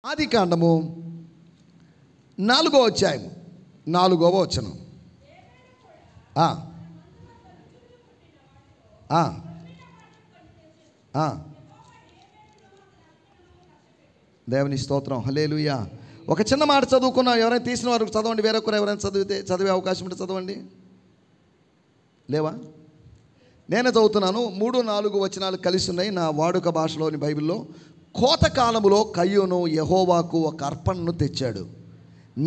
ఆదికాండము 4వ అధ్యాయము 4వ వచనం. దేవుని స్తోత్రం, హల్లెలూయా. ఒక చిన్న మాట చదువుకున్నాం. ఎవరైనా తీసిన వారు చదవండి, వేరొకరు ఎవరైనా చదివే అవకాశం ఉంటే చదవండి. లేవా? నేనే చదువుతున్నాను. 3-4 వచనాలు కలిసి ఉన్నాయి నా వాడుక భాషలోని బైబిల్లో. కోతకాలములో కయ్యూను యెహోవాకు ఒక అర్పణను తెచ్చాడు.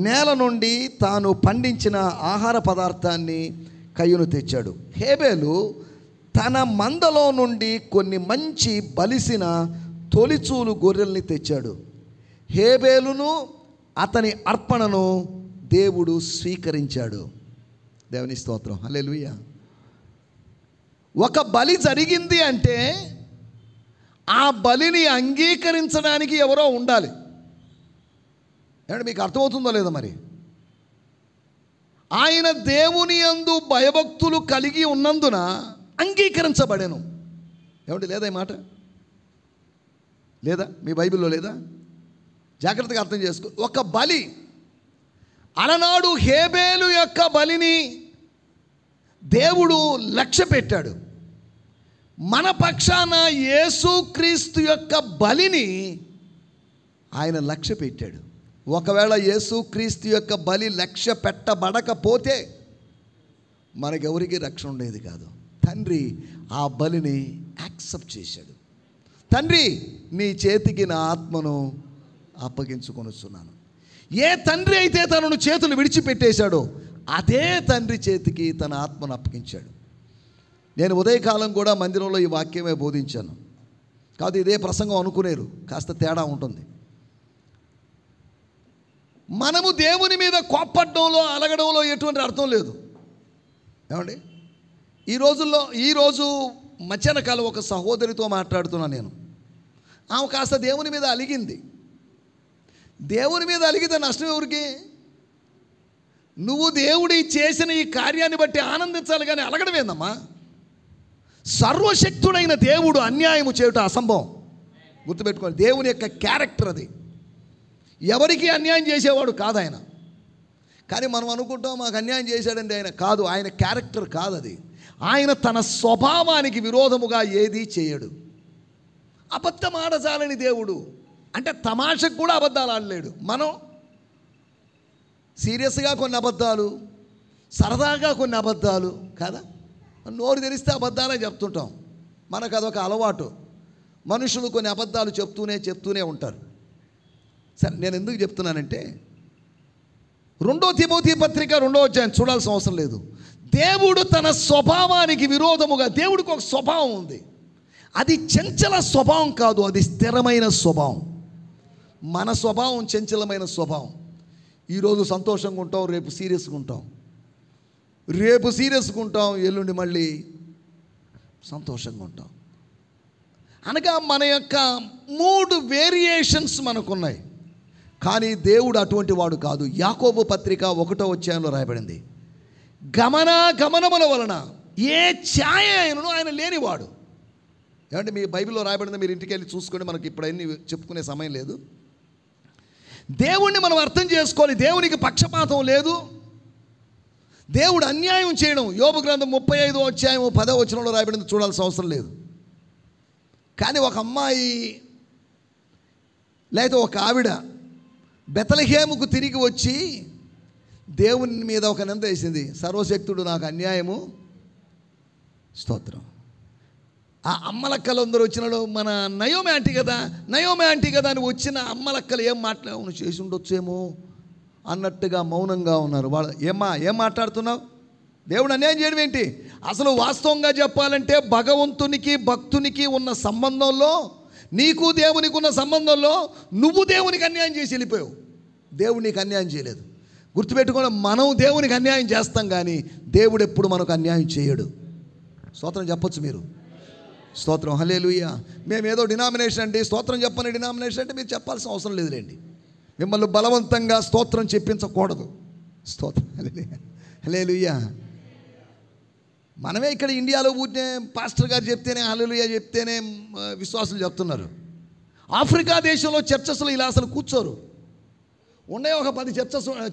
నేల నుండి తాను పండించిన ఆహార పదార్థాన్ని కయ్యూను తెచ్చాడు. హేబేలు తన మందలో నుండి కొన్ని మంచి బలిసిన తొలిచూలు గొర్రెల్ని తెచ్చాడు. హేబేలును అతని అర్పణను దేవుడు స్వీకరించాడు. దేవుని స్తోత్రం, హల్లెలూయా. ఒక బలి జరిగింది అంటే ఆ బలిని అంగీకరించడానికి ఎవరో ఉండాలి. ఏమంటే మీకు అర్థమవుతుందో లేదో మరి? ఆయన దేవుని యందు భయభక్తులు కలిగి ఉన్నందున అంగీకరించబడెను. ఏమంటే లేదా ఈ మాట? లేదా మీ బైబిల్లో లేదా? జాగ్రత్తగా అర్థం చేసుకో. ఒక బలి, అలనాడు హేబేలు యొక్క బలిని దేవుడు లక్ష్య పెట్టాడు. మన పక్షాన యేసుక్రీస్తు యొక్క బలిని ఆయన లక్ష్య పెట్టాడు. ఒకవేళ యేసుక్రీస్తు యొక్క బలి లక్ష్య పెట్టబడకపోతే మనకెవరికి రక్షణ ఉండేది కాదు. తండ్రి ఆ బలిని యాక్సెప్ట్ చేశాడు. తండ్రి, నీ చేతికి నా ఆత్మను అప్పగించుకొనుచున్నాను. ఏ తండ్రి అయితే తనను చేతులు విడిచిపెట్టేశాడో అదే తండ్రి చేతికి తన ఆత్మను అప్పగించాడు. నేను ఉదయకాలం కూడా మందిరంలో ఈ వాక్యమే బోధించాను. కాదు ఇదే ప్రసంగం అనుకునేరు, కాస్త తేడా ఉంటుంది. మనము దేవుని మీద కోప్పడడంలో అలగడంలో ఎటువంటి అర్థం లేదు. ఏమండి, ఈరోజు మధ్యాహ్న కాలం ఒక సహోదరితో మాట్లాడుతున్నాను నేను. ఆమె కాస్త దేవుని మీద అలిగింది. దేవుని మీద అలిగితే నష్టం ఎవరికి? నువ్వు దేవుడి చేసిన ఈ కార్యాన్ని బట్టి ఆనందించాలి కానీ అలగడం ఏందమ్మా? సర్వశక్తుడైన దేవుడు అన్యాయము చేయుట అసంభవం. గుర్తుపెట్టుకోండి, దేవుని యొక్క క్యారెక్టర్ అది. ఎవరికి అన్యాయం చేసేవాడు కాదు ఆయన. కానీ మనం అనుకుంటాం మాకు అన్యాయం చేశాడండి ఆయన. కాదు, ఆయన క్యారెక్టర్ కాదు అది. ఆయన తన స్వభావానికి విరోధముగా ఏదీ చేయడు. అబద్ధం ఆడజాలని దేవుడు అంటే తమాషకు కూడా అబద్ధాలు ఆడలేడు. మనం సీరియస్గా కొన్ని అబద్ధాలు, సరదాగా కొన్ని అబద్ధాలు కదా, నోరు తెరిస్తే అబద్ధాలే చెప్తుంటాం. మనకు అదొక అలవాటు. మనుషులు కొన్ని అబద్ధాలు చెప్తూనే ఉంటారు. సరే, నేను ఎందుకు చెప్తున్నానంటే 2 తిమోతి పత్రిక 2వ అధ్యాయం చూడాల్సిన అవసరం లేదు. దేవుడు తన స్వభావానికి విరోధముగా, దేవుడికి ఒక స్వభావం ఉంది. అది చంచల స్వభావం కాదు, అది స్థిరమైన స్వభావం. మన స్వభావం చంచలమైన స్వభావం. ఈరోజు సంతోషంగా ఉంటాం, రేపు సీరియస్గా ఉంటాం, ఎల్లుండి మళ్ళీ సంతోషంగా ఉంటాం. అనగా మన యొక్క 3 వేరియేషన్స్ మనకున్నాయి. కానీ దేవుడు అటువంటి వాడు కాదు. యాకోబు పత్రిక 1వ అధ్యాయంలో రాయబడింది, గమనముల వలన ఏ ఛాయ అయినను ఆయన లేనివాడు. ఏమంటే మీ బైబిల్లో రాయబడింది, మీరు ఇంటికి వెళ్ళి చూసుకొని, మనకి ఇప్పుడు అన్ని చెప్పుకునే సమయం లేదు. దేవుణ్ణి మనం అర్థం చేసుకోవాలి. దేవునికి పక్షపాతం లేదు. దేవుడు అన్యాయం చేయడం, యోబు గ్రంథం 35వ అధ్యాయం 10వ వచనంలో రాయబడింది, చూడాల్సిన అవసరం లేదు. కానీ ఒక అమ్మాయి లేదా ఒక ఆవిడ బెతలహేముకు తిరిగి వచ్చి దేవుని మీద ఒక నింద వేసింది. సర్వశక్తుడు నాకు అన్యాయము, స్తోత్రం. ఆ అమ్మలక్కలు అందరూ వచ్చినాడు, మన నయోమి ఆంటీ కదా అని వచ్చిన అమ్మలక్కలు ఏం మాట్లాడు చేసి ఉండొచ్చేమో అన్నట్టుగా మౌనంగా ఉన్నారు. వాళ్ళు ఏం మాట్లాడుతున్నావు? దేవుడు అన్యాయం చేయడం ఏంటి? అసలు వాస్తవంగా చెప్పాలంటే భగవంతునికి భక్తునికి ఉన్న సంబంధంలో, నీకు దేవునికి ఉన్న సంబంధంలో నువ్వు దేవునికి అన్యాయం చేసి వెళ్ళిపోయావు. దేవుడు నీకు అన్యాయం చేయలేదు. గుర్తుపెట్టుకోండి, మనం దేవునికి అన్యాయం చేస్తాం కానీ దేవుడు ఎప్పుడు మనకు అన్యాయం చేయడు. స్తోత్రం చెప్పొచ్చు మీరు. స్తోత్రం, హల్లెలూయా. మేము ఏదో డినామినేషన్ అండి, స్తోత్రం చెప్పని డినామినేషన్ అంటే మీరు చెప్పాల్సిన అవసరం లేదులేండి. మిమ్మల్ని బలవంతంగా స్తోత్రం చెప్పించకూడదు. స్తోత్రం, హల్లెలూయా. మనమే ఇక్కడ ఇండియాలో పుట్టిన పాస్టర్ గారు చెప్తేనే హల్లెలూయా చెప్తేనే విశ్వాసులు చెప్తున్నారు. ఆఫ్రికా దేశంలో చర్చస్లో ఇలా అసలు కూర్చోరు. ఉండే ఒక 10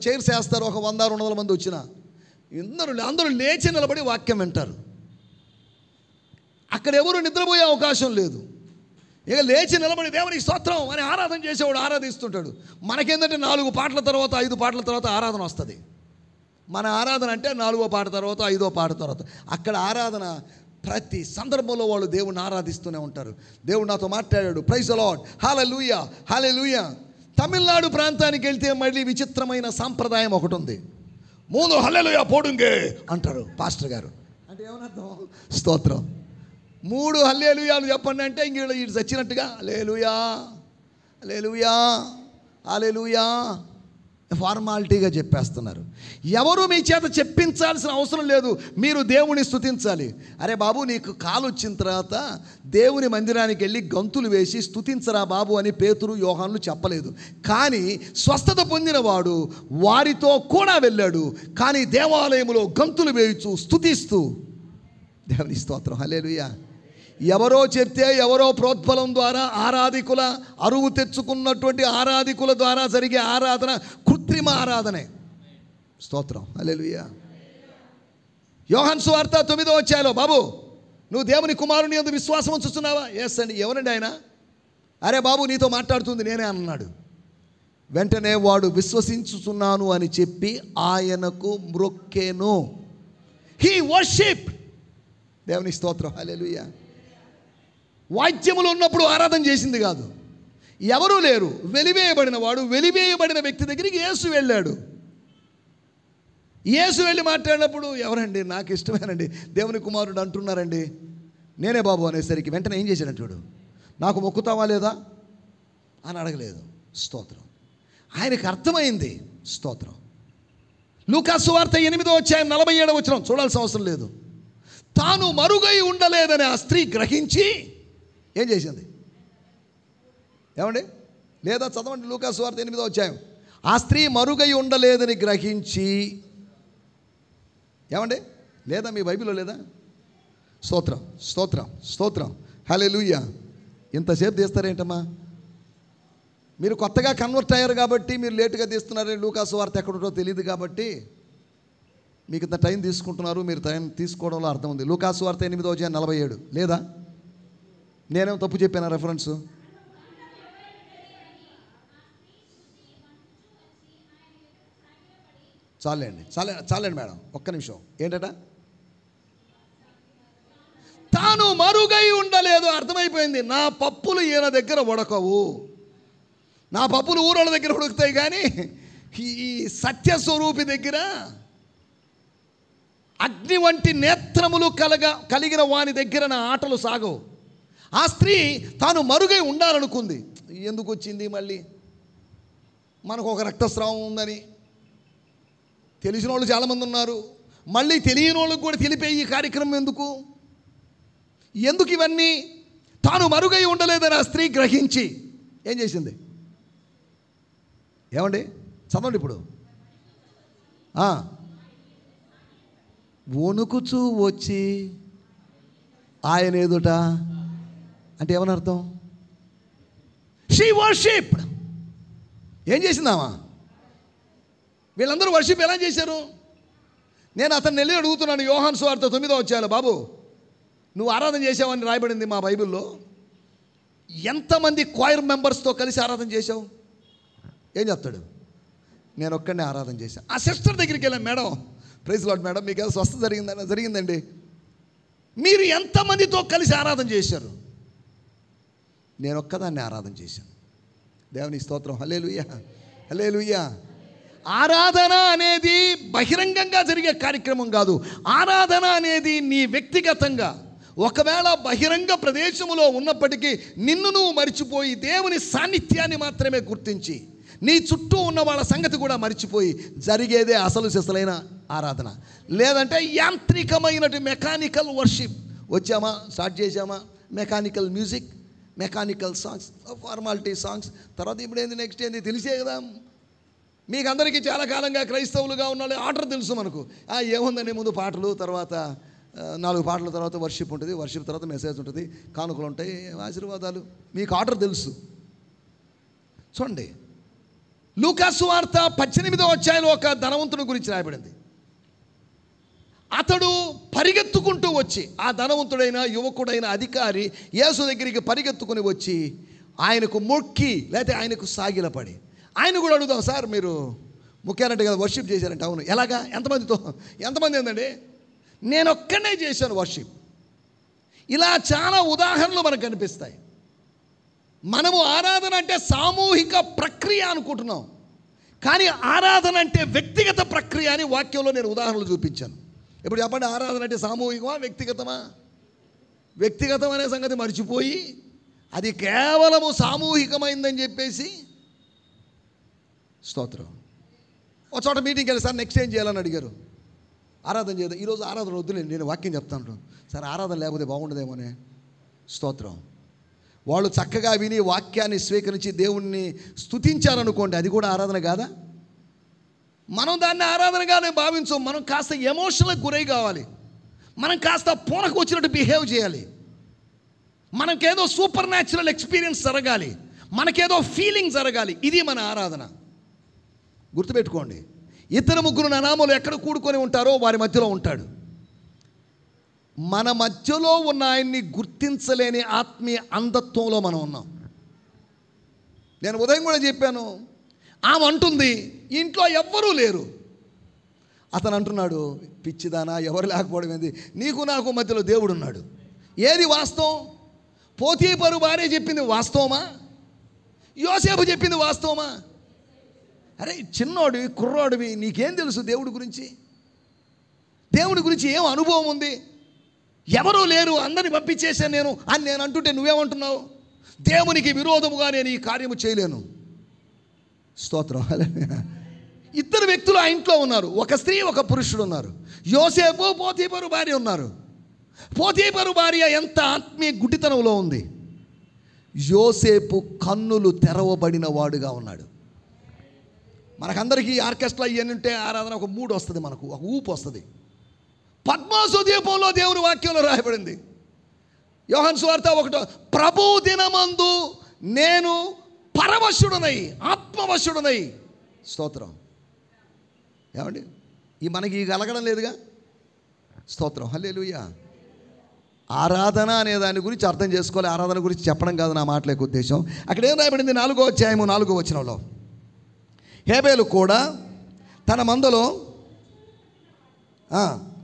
చైర్స్ వేస్తారు, ఒక 100-200 మంది వచ్చినా అందరూ లేచి నిలబడి వాక్యం వింటారు. అక్కడ ఎవరు నిద్రపోయే అవకాశం లేదు. ఇక లేచి నిలబడి దేవునికి స్తోత్రం అని ఆరాధన చేసేవాడు ఆరాధిస్తుంటాడు. మనకేంటంటే 4 పాటల తర్వాత 5 పాటల తర్వాత ఆరాధన వస్తుంది. మన ఆరాధన అంటే 4వ పాట తర్వాత 5వ పాట తర్వాత. అక్కడ ఆరాధన ప్రతి సందర్భంలో వాళ్ళు దేవుని ఆరాధిస్తూనే ఉంటారు. దేవుడు నాతో మాట్లాడాడు. ప్రైజ్ ది లార్డ్, హల్లెలూయా, హల్లెలూయా. తమిళనాడు ప్రాంతానికి వెళ్తే మళ్ళీ విచిత్రమైన సాంప్రదాయం ఒకటి ఉంది. 3 హల్లెలూయా పోడుంగే అంటారు పాస్టర్ గారు. అంటే ఏమనర్థం? స్తోత్రం. 3 హల్లెలూయాలు చెప్పండి అంటే ఇంక వీడు చచ్చినట్టుగా హల్లెలూయా, హల్లెలూయా, హల్లెలూయా ఫార్మాలిటీగా చెప్పేస్తున్నారు. ఎవరు మీ చేత చెప్పించాల్సిన అవసరం లేదు. మీరు దేవుని స్తుతించాలి. అరే బాబు, నీకు కాలు వచ్చిన తర్వాత దేవుని మందిరానికి వెళ్ళి గంతులు వేసి స్తుతించరా బాబు అని పేతురు, యోహానులు చెప్పలేదు. కానీ స్వస్థత పొందినవాడు వారితో కూడా వెళ్ళాడు. కానీ దేవాలయంలో గంతులు వేయచ్చు స్తుతిస్తూ. దేవుని స్తోత్రం, హల్లెలూయా. ఎవరో చెప్తే, ఎవరో ప్రోద్బలం ద్వారా ఆరాధికుల అరువు తెచ్చుకున్నటువంటి ఆరాధికుల ద్వారా జరిగే ఆరాధన కృత్రిమ ఆరాధనే. స్తోత్రం, హల్లెలూయా. యోహాను సువార్త 9వ అధ్యాయంలో, బాబు నువ్వు దేవుని కుమారుని యందు విశ్వాసం ఉంచుతున్నావా? ఎస్ అండి. ఎవరండి ఆయన? అరే బాబు, నీతో మాట్లాడుతుంది నేనే అన్నాడు. వెంటనే వాడు విశ్వసించుచున్నాను అని చెప్పి ఆయనకు మ్రొక్కెను. He worship. దేవుని స్తోత్రం, హల్లెలూయా. వాద్యములు ఉన్నప్పుడు ఆరాధన చేసింది కాదు. ఎవరూ లేరు. వెలివేయబడిన వాడు, వెలివేయబడిన వ్యక్తి దగ్గరికి యేసు వెళ్ళాడు. యేసు వెళ్ళి మాట్లాడినప్పుడు, ఎవరండి? నాకు ఇష్టమేనండి, దేవుని కుమారుడు అంటున్నారండి. నేనే బాబు అనేసరికి వెంటనే ఏం చేశాడంటాడు? నాకు మొక్కుతావా లేదా అని అడగలేదు. స్తోత్రం. ఆయనకు అర్థమైంది. స్తోత్రం. లూకా సువార్త 8వ అధ్యాయం 47వ వచనం చూడాల్సిన అవసరం లేదు. తాను మరుగై ఉండలేదని ఆ స్త్రీ గ్రహించి ఏం చేసింది? ఏమండి? లేదా చదవండి లూకా సువార్త 8వ అధ్యాయం. ఆ స్త్రీ మరుగై ఉండలేదని గ్రహించి, ఏమండి? లేదా మీ బైబిల్లో లేదా? స్తోత్రం, స్తోత్రం, స్తోత్రం, హల్లెలూయా. ఇంతసేపు తీస్తారేంటమ్మా? మీరు కొత్తగా కన్వర్ట్ అయ్యారు కాబట్టి మీరు లేటుగా తీస్తున్నారు. లూకా సువార్త ఎక్కడుంటో తెలియదు కాబట్టి మీకు ఇంత టైం తీసుకుంటున్నారు. మీరు టైం తీసుకోవడంలో అర్థం ఉంది. లూకా సువార్త 8వ అధ్యాయం 47 లేదా? నేనేం తప్పు చెప్పాను రెఫరెన్స్? చాలండి మేడం, ఒక్క నిమిషం. ఏంటట? తాను మరుగై ఉండలేదు. అర్థమైపోయింది. నా పప్పులు ఈయన దగ్గర ఉడకవు. నా పప్పులు ఊరోళ్ళ దగ్గర ఉడుకుతాయి, కానీ ఈ సత్యస్వరూపి దగ్గర, అగ్ని వంటి నేత్రములు కలిగిన వాని దగ్గర నా ఆటలు సాగవు. ఆ స్త్రీ తాను మరుగై ఉండాలనుకుంది. ఎందుకు వచ్చింది మళ్ళీ? మనకు ఒక రక్తస్రావం ఉందని తెలిసిన వాళ్ళు చాలామంది ఉన్నారు. మళ్ళీ తెలియని వాళ్ళకు కూడా తెలిపే ఈ కార్యక్రమం ఎందుకు ఇవన్నీ? తాను మరుగై ఉండలేదని ఆ స్త్రీ గ్రహించి ఏం చేసింది? ఏమండి? చదవండి ఇప్పుడు. వణుకుచూ వచ్చి ఆయన ఎదుట, అంటే ఏమని అర్థం? She worshipped. ఏం చేసిందామా? వీళ్ళందరూ వర్షిప్ ఎలా చేశారు? నేను అతన్ని వెళ్ళి అడుగుతున్నాను. యోహాను సువార్త 9వ అధ్యాయంలో, బాబు నువ్వు ఆరాధన చేసావని రాయబడింది మా బైబిల్లో. ఎంతమంది క్వైర్ మెంబర్స్తో కలిసి ఆరాధన చేశావు? ఏం చెప్తాడు? నేను ఒక్కడినే ఆరాధన చేశాను. ఆ సిస్టర్ దగ్గరికి వెళ్ళాను. మేడం, ప్రైజ్ లార్డ్ మేడం, మీకు ఏదో స్వస్థ జరిగిందండి. మీరు ఎంతమందితో కలిసి ఆరాధన చేశారు? నేను ఒక్కదాన్ని ఆరాధన చేశాను. దేవుని స్తోత్రం, హల్లెలూయా, హల్లెలూయా. ఆరాధన అనేది బహిరంగంగా జరిగే కార్యక్రమం కాదు. ఆరాధన అనేది నీ వ్యక్తిగతంగా, ఒకవేళ బహిరంగ ప్రదేశంలో ఉన్నప్పటికీ నిన్ను నువ్వు మరిచిపోయి దేవుని సాన్నిధ్యాన్ని మాత్రమే గుర్తించి నీ చుట్టూ ఉన్న వాళ్ళ సంగతి కూడా మరిచిపోయి జరిగేదే అసలు సిసలైన ఆరాధన. లేదంటే యాంత్రికమైనటువంటి మెకానికల్ వర్షిప్. వచ్చామా, స్టార్ట్ చేసామా, mechanical music, mechanical songs, formality songs, తర్వాత ఇప్పుడు ఏంది, నెక్స్ట్ ఏంది తెలిసే కదా మీకు అందరికీ. చాలా కాలంగా క్రైస్తవులుగా ఉన్న ఆర్డర్ తెలుసు మనకు. ఏముందని ముందు పాటలు, తర్వాత 4 పాటల తర్వాత వర్షిప్ ఉంటుంది, వర్షిప్ తర్వాత మెసేజ్ ఉంటుంది, కానుకలు ఉంటాయి, ఆశీర్వాదాలు. మీకు ఆర్డర్ తెలుసు. చూడండి, లూకా సువార్త 18వ అధ్యాయంలో ఒక ధనవంతుని గురించి రాయబడింది. అతడు పరిగెత్తుకుంటూ వచ్చి, ఆ ధనవంతుడైన యువకుడైన అధికారి యేసు దగ్గరికి పరిగెత్తుకుని వచ్చి ఆయనకు మొక్కి, లేకపోతే ఆయనకు సాగిలపడి, ఆయన కూడా అడుగుదాం, సార్ మీరు మొక్కారంటే కదా, వర్షిప్ చేశారంటే. అవును. ఎలాగా? ఎంతమంది ఏందండి? నేను ఒక్కనే చేశాను వర్షిప్. ఇలా చాలా ఉదాహరణలు మనకు కనిపిస్తాయి. మనము ఆరాధన అంటే సామూహిక ప్రక్రియ అనుకుంటున్నాం, కానీ ఆరాధన అంటే వ్యక్తిగత ప్రక్రియ అని వాక్యంలో నేను ఉదాహరణలు చూపించాను. ఇప్పుడు చెప్పండి, ఆరాధన అంటే సామూహికమా వ్యక్తిగతమా? వ్యక్తిగతం అనే సంగతి మర్చిపోయి అది కేవలము సామూహికమైందని చెప్పేసి, స్తోత్రం, ఒక చోట మీటింగ్కి వెళ్ళి, సార్ నెక్స్ట్ ఏం చేయాలని అడిగారు. ఆరాధన చేద్దాం. ఈరోజు ఆరాధన వద్దులేండి, నేను వాక్యం చెప్తాను. సార్ ఆరాధన లేకపోతే బాగుండదేమోనే. స్తోత్రం. వాళ్ళు చక్కగా విని వాక్యాన్ని స్వీకరించి దేవుణ్ణి స్తుతించారనుకోండి, అది కూడా ఆరాధన కాదా? మనం దాన్ని ఆరాధనగానే భావించం. మనం కాస్త ఎమోషనల్కి గురై కావాలి, మనం కాస్త పూనకు వచ్చినట్టు బిహేవ్ చేయాలి, మనకేదో సూపర్ న్యాచురల్ ఎక్స్పీరియన్స్ జరగాలి, మనకేదో ఫీలింగ్ జరగాలి. ఇది మన ఆరాధన. గుర్తుపెట్టుకోండి, ఇద్దరు ముగ్గురు నామములు ఎక్కడ కూడుకొని ఉంటారో వారి మధ్యలో ఉంటాడు. మన మధ్యలో ఉన్న ఆయన్ని గుర్తించలేని ఆత్మీయ అంధత్వంలో మనం ఉన్నాం. నేను ఉదయం కూడా చెప్పాను, ఆమె అంటుంది ఇంట్లో ఎవ్వరూ లేరు. అతను అంటున్నాడు, పిచ్చిదానా, ఎవరు లేకపోవడం ఏంది, నీకు నాకు మధ్యలో దేవుడు ఉన్నాడు. ఏది వాస్తవం? పోతీఫరు భార్య చెప్పింది వాస్తవమా? యోసేపు చెప్పింది వాస్తవమా? అరే చిన్నోడివి, కుర్రోడివి, నీకేం తెలుసు దేవుడి గురించి? దేవుడి గురించి ఏం అనుభవం ఉంది? ఎవరూ లేరు, అందరిని పంపించేశాను నేను అని నేను అంటుంటే నువ్వేమంటున్నావు? దేవునికి విరోధముగా నేను ఈ కార్యము చేయలేను. స్తోత్రం. ఇద్దరు వ్యక్తులు ఆ ఇంట్లో ఉన్నారు, ఒక స్త్రీ ఒక పురుషుడు ఉన్నారు. యోసేపు పోతీఫరు భార్య ఉన్నారు. పోతీఫరు భార్య ఎంత ఆత్మీయ గుడ్డితనంలో ఉంది. యోసేపు కన్నులు తెరవబడిన వాడుగా ఉన్నాడు. మనకందరికీ ఆర్కెస్ట్రా ఇవన్నీ ఉంటే ఆరాధన ఒక మూడు వస్తుంది, మనకు ఒక ఊపు వస్తుంది. పద్మాసు దీపంలో దేవుని వాక్యంలో రాయబడింది. యోహాను సువార్త 1, ప్రభు దినమందు నేను పరవశుడనై ఆత్మవశుడనై. స్తోత్రం. ఏమండి, ఈ మనకి కలగడం లేదుగా. స్తోత్రం. హల్లెలూయా. ఆరాధన అనే దాని గురించి అర్థం చేసుకోవాలి, ఆరాధన గురించి చెప్పడం కాదు నా మాటలేక ఉద్దేశం. అక్కడ ఏం రాయబడింది? 4వ అధ్యాయము 4వ వచనంలో, హేబేలు కూడా తన మందలో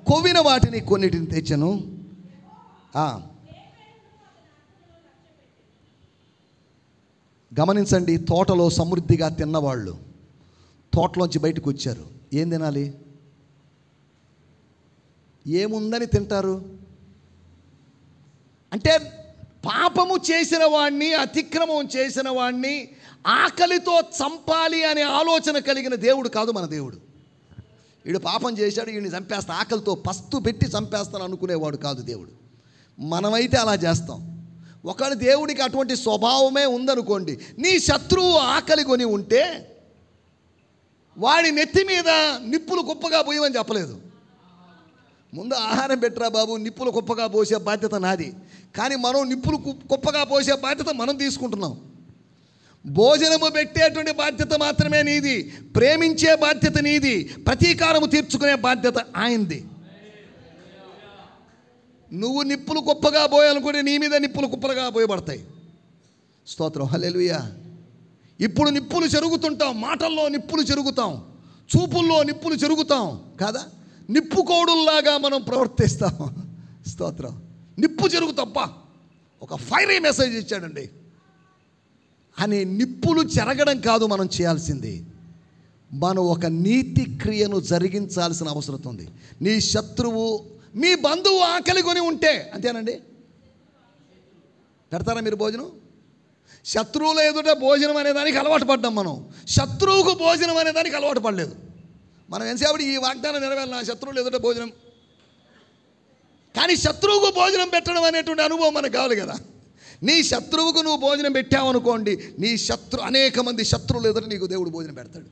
కొవ్విన వాటిని కొన్నిటిని తెచ్చను. గమనించండి, తోటలో సమృద్ధిగా తిన్నవాళ్ళు తోటలోంచి బయటకు వచ్చారు. ఏం తినాలి? ఏముందని తింటారు? అంటే పాపము చేసిన వాడిని, అతిక్రమం చేసిన వాడిని ఆకలితో చంపాలి అనే ఆలోచన కలిగిన దేవుడు కాదు మన దేవుడు. వీడు పాపం చేశాడు, వీడిని చంపేస్తా, ఆకలితో పస్తు పెట్టి చంపేస్తాను అనుకునేవాడు కాదు దేవుడు. మనమైతే అలా చేస్తాం. ఒకవేళ దేవుడికి అటువంటి స్వభావమే ఉందనుకోండి, నీ శత్రువు ఆకలి కొని ఉంటే వాడి నెత్తి మీద నిప్పులు కుప్పగా పోయమని చెప్పలేదు. ముందు ఆహారం పెట్టరా బాబు, నిప్పులు కుప్పగా పోసే బాధ్యత నాది. కానీ మనం నిప్పులు కుప్పగా పోసే బాధ్యత మనం తీసుకుంటున్నాం. భోజనము పెట్టేటువంటి బాధ్యత మాత్రమే నీది, ప్రేమించే బాధ్యత నీది, ప్రతీకారము తీర్చుకునే బాధ్యత ఆయనది. నువ్వు నిప్పులు కుప్పగా పోయాలనుకుంటే నీ మీద నిప్పులు కుప్పలుగా పోయబడతాయి. స్తోత్రం. హల్లెలూయా. ఇప్పుడు నిప్పులు చెరుగుతుంటాం, మాటల్లో నిప్పులు చెరుగుతాం, చూపుల్లో నిప్పులు చెరుగుతాం కదా, నిప్పు కోడుల్లాగా మనం ప్రవర్తిస్తాం. స్తోత్రం. నిప్పు చెరుగుతప్ప ఒక ఫైరీ మెసేజ్ ఇచ్చాడండి అని నిప్పులు చెరగడం కాదు మనం చేయాల్సింది. మనం ఒక నీతి క్రియను జరిగించాల్సిన అవసరం ఉంది. నీ శత్రువు, మీ బంధువు ఆకలి కొని ఉంటే అంతేనండి, పెడతారా మీరు భోజనం? శత్రువుల ఎదుట భోజనం అనేదానికి అలవాటు పడ్డాం మనం, శత్రువుకు భోజనం అనేదానికి అలవాటు పడలేదు. మనం ఎంతసేపటి ఈ వాగ్దానం నెరవేరాలి, నా శత్రువులు ఎదుట భోజనం. కానీ శత్రువుకు భోజనం పెట్టడం అనేటువంటి అనుభవం మనకు కావాలి కదా. నీ శత్రువుకు నువ్వు భోజనం పెట్టావనుకోండి, నీ అనేక మంది శత్రువులు ఎదుట నీకు దేవుడు భోజనం పెడతాడు.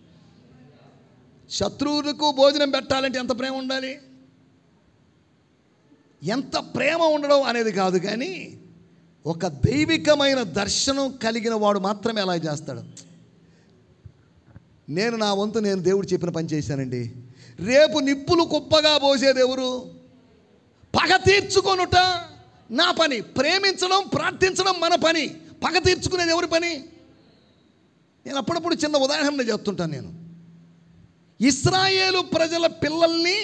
శత్రువులకు భోజనం పెట్టాలంటే ఎంత ప్రేమ ఉండాలి? ఎంత ప్రేమ ఉండడం అనేది కాదు, కానీ ఒక దైవికమైన దర్శనం కలిగిన వాడు మాత్రమే అలా చేస్తాడు. నేను నా వంతు నేను దేవుడు చెప్పిన పని చేశానండి. రేపు నిప్పులు కుప్పగా పోసేది ఎవరు? పగ తీర్చుకొనుట నా పని. ప్రేమించడం, ప్రార్థించడం మన పని. పగ తీర్చుకునేది ఎవరి పని? నేను అప్పుడప్పుడు చిన్న ఉదాహరణ చెప్తుంటాను. నేను ఇశ్రాయేలు ప్రజల పిల్లల్ని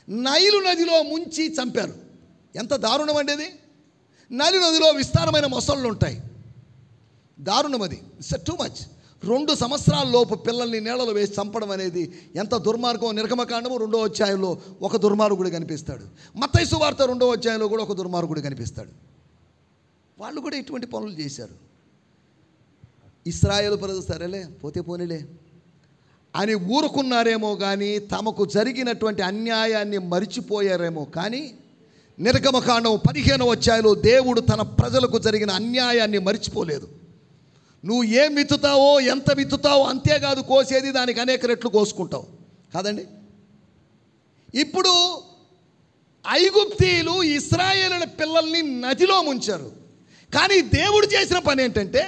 నైలు నదిలో ముంచి చంపారు. ఎంత దారుణం అండి అది. నైలు నదిలో విస్తారమైన మొసళ్ళు ఉంటాయి. దారుణం అది. It's too much. 2 సంవత్సరాల లోపు పిల్లల్ని నీళ్ళలో వేసి చంపడం అనేది ఎంత దుర్మార్గం. నిర్గమకాండము 2వ అధ్యాయంలో ఒక దుర్మార్గుడు కనిపిస్తాడు. మత్తయి సువార్త 2వ అధ్యాయంలో కూడా ఒక దుర్మార్గుడు కనిపిస్తాడు. వాళ్ళు కూడా ఇటువంటి పనులు చేశారు. ఇశ్రాయేలు ప్రజలు సరేలే పోతే పోనీలే అని ఊరుకున్నారేమో కానీ తమకు జరిగినటువంటి అన్యాయాన్ని మరిచిపోయారేమో కానీ నిర్గమకాండం 15వ అధ్యాయంలో దేవుడు తన ప్రజలకు జరిగిన అన్యాయాన్ని మరిచిపోలేదు. నువ్వు ఏం విత్తుతావో, ఎంత విత్తుతావో అంతేకాదు కోసేది, దానికి అనేక రెట్లు కోసుకుంటావు కాదండి. ఇప్పుడు ఐగుప్తీయులు ఇశ్రాయేలుల పిల్లల్ని నదిలో ముంచారు. కానీ దేవుడు చేసిన పని ఏంటంటే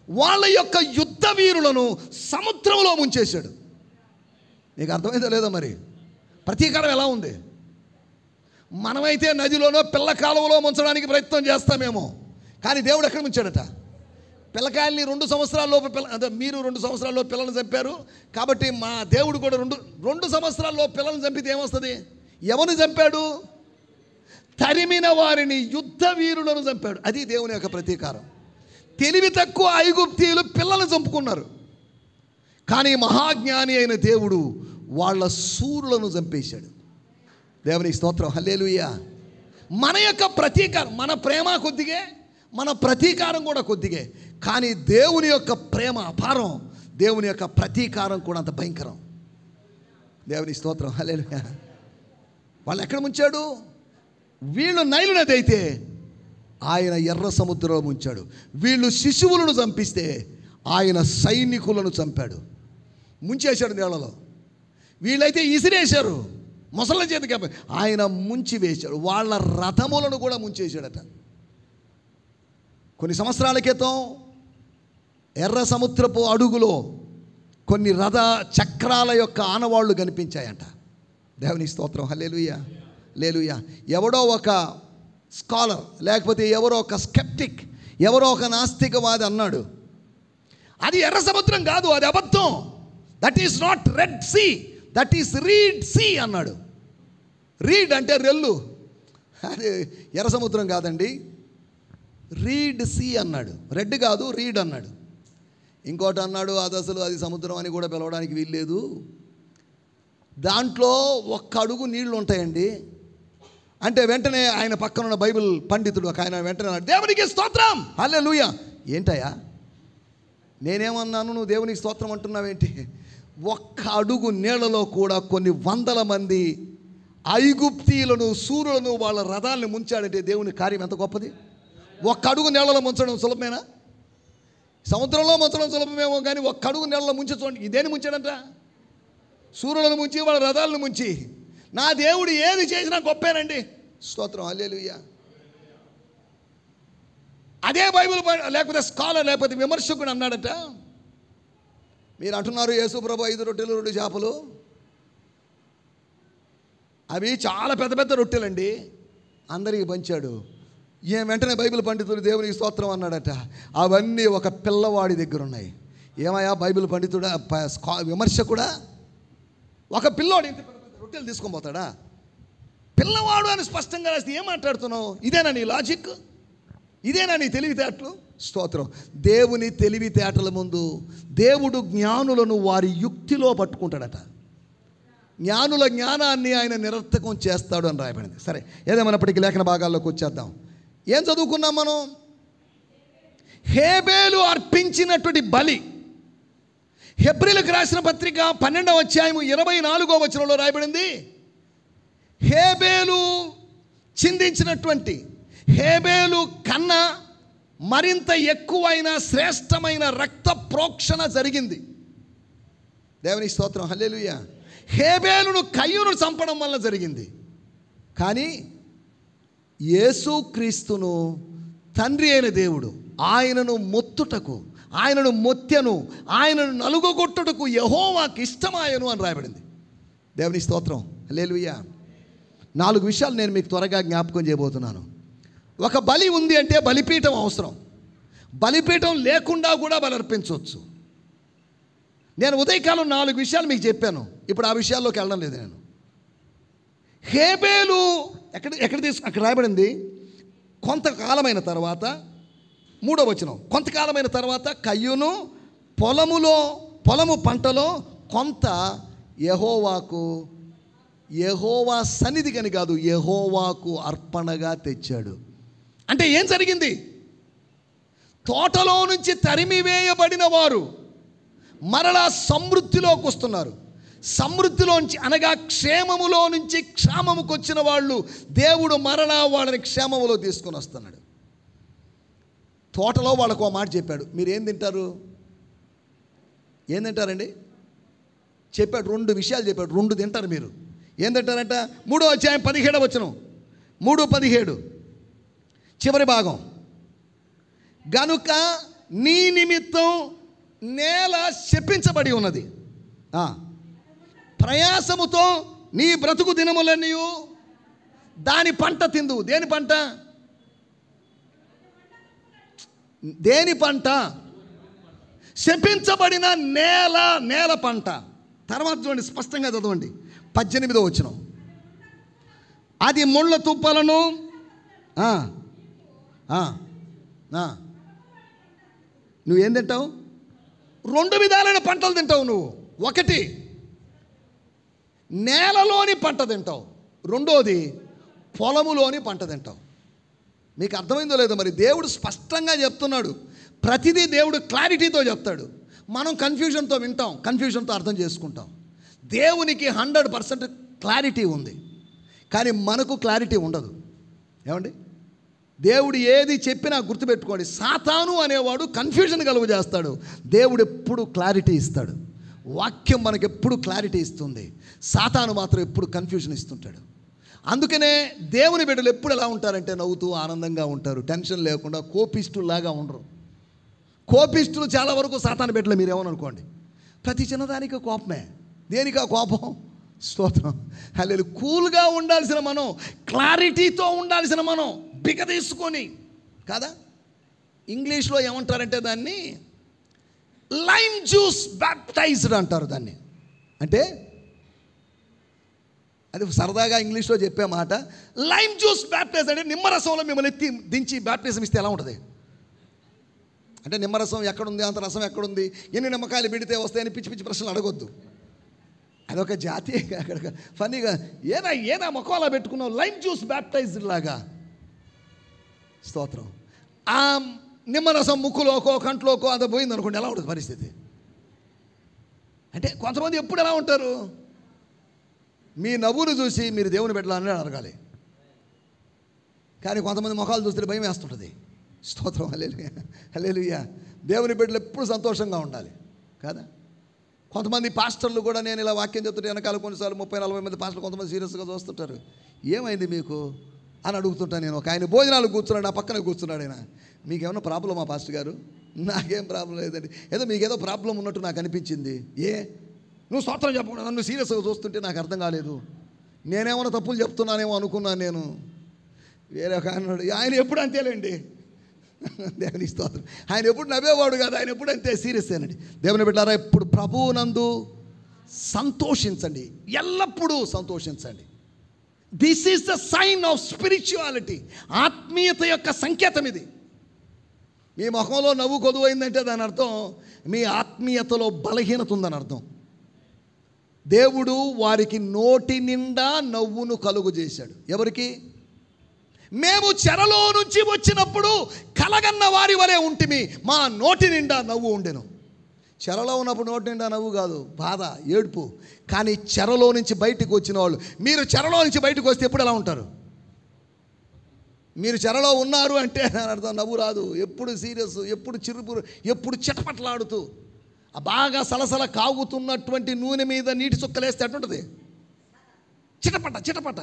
వాళ్ళ యొక్క యుద్ధ వీరులను సముద్రంలో ముంచేశాడు. నీకు అర్థమైందో లేదో మరి? ప్రతీకారం ఎలా ఉంది? మనమైతే నదిలోనో పిల్ల కాలువలో ముంచడానికి ప్రయత్నం చేస్తామేమో, కానీ దేవుడు ఎక్కడ ముంచాడట? పిల్లకాయల్ని 2 సంవత్సరాల లోపు మీరు 2 సంవత్సరాల లోపు పిల్లల్ని చంపారు కాబట్టి మా దేవుడు కూడా 2 సంవత్సరాల లోపు పిల్లల్ని చంపితే ఏమొస్తుంది? ఎవరిని చంపాడు? తరిమిన వారిని, యుద్ధ వీరులను చంపాడు. అది దేవుని యొక్క ప్రతీకారం. తెలివి తక్కువ ఐగుప్తీయులు పిల్లల్ని చంపుకున్నారు, కానీ మహాజ్ఞాని అయిన దేవుడు వాళ్ళ సూరులను చంపేశాడు. దేవునికి స్తోత్రం, హల్లెలూయా. మన యొక్క ప్రతీకారం, మన ప్రేమ కొద్దిగే, మన ప్రతీకారం కూడా కొద్దిగే, కానీ దేవుని యొక్క ప్రేమ అపారం, దేవుని యొక్క ప్రతీకారం కూడా అంత భయంకరం. దేవునికి స్తోత్రం, హల్లెలూయా. వాళ్ళు ఎక్కడ ముంచాడు? వీళ్ళు నైలు నది అయితే ఆయన ఎర్ర సముద్రంలో ముంచాడు. వీళ్ళు శిశువులను చంపిస్తే ఆయన సైనికులను చంపాడు, ముంచేశాడు నీళ్ళలో. వీళ్ళైతే ఇసిరేశారు మొసళ్ళ చేతికి, ఆయన ముంచి వేశాడు. వాళ్ళ రథములను కూడా ముంచేశాడట. కొన్ని సంవత్సరాల క్రితం ఎర్ర సముద్రపు అడుగులో కొన్ని రథ చక్రాల యొక్క ఆనవాళ్లు కనిపించాయంట. దేవుని స్తోత్రం, హల్లెలూయా, హల్లెలూయా. ఎవడో ఒక స్కాలర్, లేకపోతే ఎవరో ఒక స్కెప్టిక్, ఎవరో ఒక నాస్తికవాది అన్నాడు, అది ఎర్ర సముద్రం కాదు, అది అబద్ధం, that is not Red Sea, that is reed sea అన్నాడు. రీడ్ అంటే రెల్లు, అది ఎర్ర సముద్రం కాదండి, రీడ్ సీ అన్నాడు. రెడ్ కాదు, రీడ్ అన్నాడు. ఇంకోటి అన్నాడు, అది సముద్రం అని కూడా పిలవడానికి వీల్లేదు, దాంట్లో 1 అడుగు నీళ్లు ఉంటాయండి అంటే వెంటనే ఆయన పక్కన ఉన్న బైబిల్ పండితుడు ఒక ఆయన వెంటనే అన్నాడు, దేవునికి స్తోత్రం, హల్లెలూయా. ఏంటయ్యా నేనేమన్నాను, నువ్వు దేవునికి స్తోత్రం అంటున్నావేంటి? 1 అడుగు నీళ్లలో కూడా కొన్ని 100 మంది ఐగుప్తీయులను, సూర్యులను, వాళ్ళ రథాలను ముంచాడంటే దేవుని కార్యం ఎంత గొప్పది. 1 అడుగు నీళ్లలో ముంచడం సులభమేనా? సముద్రంలో ముంచడం సులభమేమో, కానీ 1 అడుగు నీళ్లలో ముంచి చూడండి. ఇదేని ముంచాడంట? సూర్యులను ముంచి, వాళ్ళ రథాలను ముంచి. నా దేవుడు ఏది చేసినా గొప్పేనండి. స్తోత్రం, హల్లెలూయా. అదే బైబిల్ లేకపోతే స్కాలర్, లేకపోతే విమర్శకుడు అన్నాడట, మీరు అంటున్నారు యేసు ప్రభు 5 రొట్టెలు 2 చేపలు, అవి చాలా పెద్ద పెద్ద రొట్టెలండి, అందరికీ పంచాడు. వెంటనే బైబిల్ పండితుడు దేవునికి స్తోత్రం అన్నాడట, అవన్నీ ఒక పిల్లవాడి దగ్గర ఉన్నాయి. ఏమయ్యా బైబిల్ పండితుడా, విమర్శకుడా? ఒక పిల్లోడు ఇంత రొట్టెలు తీసుకొని పోతాడా? పిల్లవాడు అని స్పష్టంగా రాస్తే ఏం మాట్లాడుతున్నావు? ఇదేనా నీ లాజిక్? ఇదేనా నీ తెలివితేటలు? స్తోత్రం. దేవుని తెలివితేటల ముందు దేవుడు జ్ఞానులను వారి యుక్తిలో పట్టుకుంటాడట. జ్ఞానుల జ్ఞానాన్ని ఆయన నిరర్థకం చేస్తాడు అని రాయబడింది. సరే, ఏదేమైనప్పటికీ లేఖన భాగాల్లోకి వచ్చేద్దాం. ఏం చదువుకున్నాం మనం? హేబేలు అర్పించినటువంటి బలి. హెబ్రీలకు రాసిన పత్రిక 12వ అధ్యాయం 24వ వచనంలో రాయబడింది, హేబేలు చిందించినటువంటి, హేబేలు కన్నా మరింత ఎక్కువైన శ్రేష్టమైన రక్త ప్రోక్షణ జరిగింది. దేవుని స్తోత్రం, హల్లెలూయా. హేబేలును కయ్యూను చంపడం వల్ల జరిగింది, కానీ యేసుక్రీస్తును తండ్రి అయిన దేవుడు ఆయనను మొత్తుటకు, ఆయనను మొత్తెను, ఆయనను నలుగొట్టుటకు యెహోవాకు ఇష్టమాయను అని రాయబడింది. దేవుని స్తోత్రం, హల్లెలూయా. 4 విషయాలు నేను మీకు త్వరగా జ్ఞాపకం చేయబోతున్నాను. ఒక బలి ఉంది అంటే బలిపీఠం అవసరం. బలిపీఠం లేకుండా కూడా బలి అర్పించవచ్చు. నేను ఉదయకాలం 4 విషయాలు మీకు చెప్పాను. ఇప్పుడు ఆ విషయాల్లోకి వెళ్ళడం లేదు నేను. హేబేలు అక్కడ రాయబడింది, కొంతకాలమైన తర్వాత, 3వ వచనం, కొంతకాలమైన తర్వాత కయ్యూను పొలము పంటలో కొంత యెహోవా సన్నిధికని కాదు, యెహోవాకు అర్పణగా తెచ్చాడు. అంటే ఏం జరిగింది? తోటలో నుంచి తరిమివేయబడిన వారు మరలా సమృద్ధిలోకి వస్తున్నారు. సమృద్ధిలోంచి అనగా క్షేమములో నుంచి క్షామముకు వచ్చిన వాళ్ళు దేవుడు మరలా వాళ్ళని క్షేమములో తీసుకొని వస్తున్నాడు. తోటలో వాళ్ళకు ఒక మాట చెప్పాడు, మీరు ఏం తింటారు? ఏం తింటారండి చెప్పాడు. 2 విషయాలు చెప్పాడు. 2 తింటారు మీరు. ఏం తింటారంట? 3వ అధ్యాయం 17వ వచనం, 3:17 చివరి భాగం. గనుక నీ నిమిత్తం నేల శపించబడి ఉన్నది, ప్రయాసముతో నీ బ్రతుకు దినములన్నీ దాని పంట తిందు. దేని పంట? దేని పంట? శపించబడిన నేల పంట. తర్వాత చూడండి, స్పష్టంగా చదవండి, 18వ వచనం. అది ముళ్ళ తుప్పలను నువ్వేం తింటావు? 2 విధాలైన పంటలు తింటావు నువ్వు. ఒకటి నేలలోని పంట తింటావు, రెండోది పొలములోని పంట తింటావు. మీకు అర్థమైందో లేదో మరి. దేవుడు స్పష్టంగా చెప్తున్నాడు. ప్రతిదీ దేవుడు క్లారిటీతో చెప్తాడు. మనం కన్ఫ్యూజన్తో వింటాం, కన్ఫ్యూజన్తో అర్థం చేసుకుంటాం. దేవునికి 100% క్లారిటీ ఉంది, కానీ మనకు క్లారిటీ ఉండదు. ఏమండి? దేవుడు ఏది చెప్పినా గుర్తుపెట్టుకోండి, సాతాను అనేవాడు కన్ఫ్యూజన్ కలుగు చేస్తాడు. దేవుడు ఎప్పుడు క్లారిటీ ఇస్తాడు. వాక్యం మనకు ఎప్పుడు క్లారిటీ ఇస్తుంది. సాతాను మాత్రం ఎప్పుడు కన్ఫ్యూజన్ ఇస్తుంటాడు. అందుకనే దేవుని బిడ్డలు ఎప్పుడు ఎలా ఉంటారంటే నవ్వుతూ ఆనందంగా ఉంటారు, టెన్షన్ లేకుండా. కోపిష్టులాగా ఉండరు. కోపిష్టులు చాలా వరకు సాతాను బిడ్డలు. మీరేమనుకోండి, ప్రతి చిన్నదానికి కోపమే. దేనికా కోపం? స్తోత్రం, హల్లెలూయా. కూల్గా ఉండాల్సిన మనం, క్లారిటీతో ఉండాల్సిన మనం బిగ తీసుకొని కదా. ఇంగ్లీష్లో ఏమంటారంటే దాన్ని లైమ్ జ్యూస్ బ్యాప్టైజ్డ్ అంటారు దాన్ని. అంటే అది సరదాగా ఇంగ్లీష్లో చెప్పే మాట. లైమ్ జ్యూస్ బ్యాప్టైజ్ అంటే నిమ్మరసంలో మిమ్మల్ని ఎత్తి దించి బ్యాప్టిజం ఇస్తే ఎలా ఉంటుంది అంటే, నిమ్మరసం ఎక్కడుంది, అంత రసం ఎక్కడుంది, ఎన్ని నిమ్మకాయలు బిడితే వస్తాయని పిచ్చి పిచ్చి ప్రశ్నలు అడగొద్దు. అదొక జాతీయంగా అక్కడ ఫన్నీగా ఏదా మొక్కలా పెట్టుకున్నావు, లైమ్ జ్యూస్ బ్యాప్టైజ్డ్ లాగా. స్తోత్రం. ఆ నిమ్మరసం ముక్కులోకో కంట్లోకో అంత పోయింది అనుకోండి, ఎలా ఉంటుంది పరిస్థితి? అంటే కొంతమంది ఎప్పుడు ఎలా ఉంటారు, మీ నవ్వును చూసి మీరు దేవుని బిడ్డలని అడగాలి, కానీ కొంతమంది ముఖాలు చూస్తే భయం వేస్తుంటుంది. స్తోత్రం, హల్లెలూయా, హల్లెలూయా. దేవుని బిడ్డలు ఎప్పుడు సంతోషంగా ఉండాలి కదా. కొంతమంది పాస్టర్లు కూడా, నేను ఇలా వాక్యం చెప్తుంటే వెనకాల కొన్నిసార్లు 30-40 మంది పాస్టర్లు కొంతమంది సీరియస్గా చూస్తుంటారు. ఏమైంది మీకు అని అడుగుతుంటాను నేను. ఒక ఆయన భోజనాలు కూర్చున్నాడు, నా పక్కన కూర్చున్నాడు ఆయన. మీకేమన్నా ప్రాబ్లమా పాస్టర్ గారు? నాకేం ప్రాబ్లం లేదండి, ఏదో మీకేదో ప్రాబ్లం ఉన్నట్టు నాకు అనిపించింది. నువ్వు స్తోత్రం చెప్పకుండా నన్ను సీరియస్గా చూస్తుంటే నాకు అర్థం కాలేదు, నేనేమన్నా తప్పులు చెప్తున్నానేమో అనుకున్నాను నేను. వేరే ఒక ఆయన ఎప్పుడు అంతేలేండి, దేవుని స్తోత్రం. ఆయన ఎప్పుడు నవ్వేవాడు కాదు, ఆయన ఎప్పుడు అంతే సీరియస్ అనండి. దేవుని బిడ్డలారా, ఎప్పుడు ప్రభువునందు సంతోషించండి, ఎల్లప్పుడూ సంతోషించండి. This is the sign of spirituality. ఆత్మీయత యొక్క సంకేతం ఇది. మీ ముఖంలో నవ్వు కొదువైందంటే దాని అర్థం మీ ఆత్మీయతలో బలహీనత ఉందని అర్థం. దేవుడు వారికి నోటి నిండా నవ్వును కలుగు చేశాడు. ఎవరికి? మేము చెరలో నుంచి వచ్చినప్పుడు కలగన్న వారి వలె ఉంటిమి, మా నోటి నిండా నవ్వు ఉండెను. చెరలో ఉన్నప్పుడు నోటి నిండా నవ్వు కాదు, బాధ, ఏడుపు. కానీ చెరలో నుంచి బయటకు వచ్చిన వాళ్ళు, మీరు చెరలో నుంచి బయటకు వస్తే ఎప్పుడు ఎలా ఉంటారు? మీరు చెరలో ఉన్నారు అంటే అర్థం నవ్వు రాదు, ఎప్పుడు సీరియస్, ఎప్పుడు చిరుపురు, ఎప్పుడు చిటపట్లాడుతూ. బాగా సలసల కాగుతున్నటువంటి నూనె మీద నీటి చుక్కలేస్తే అట్టుంటుంది, చిటపట చిటపట,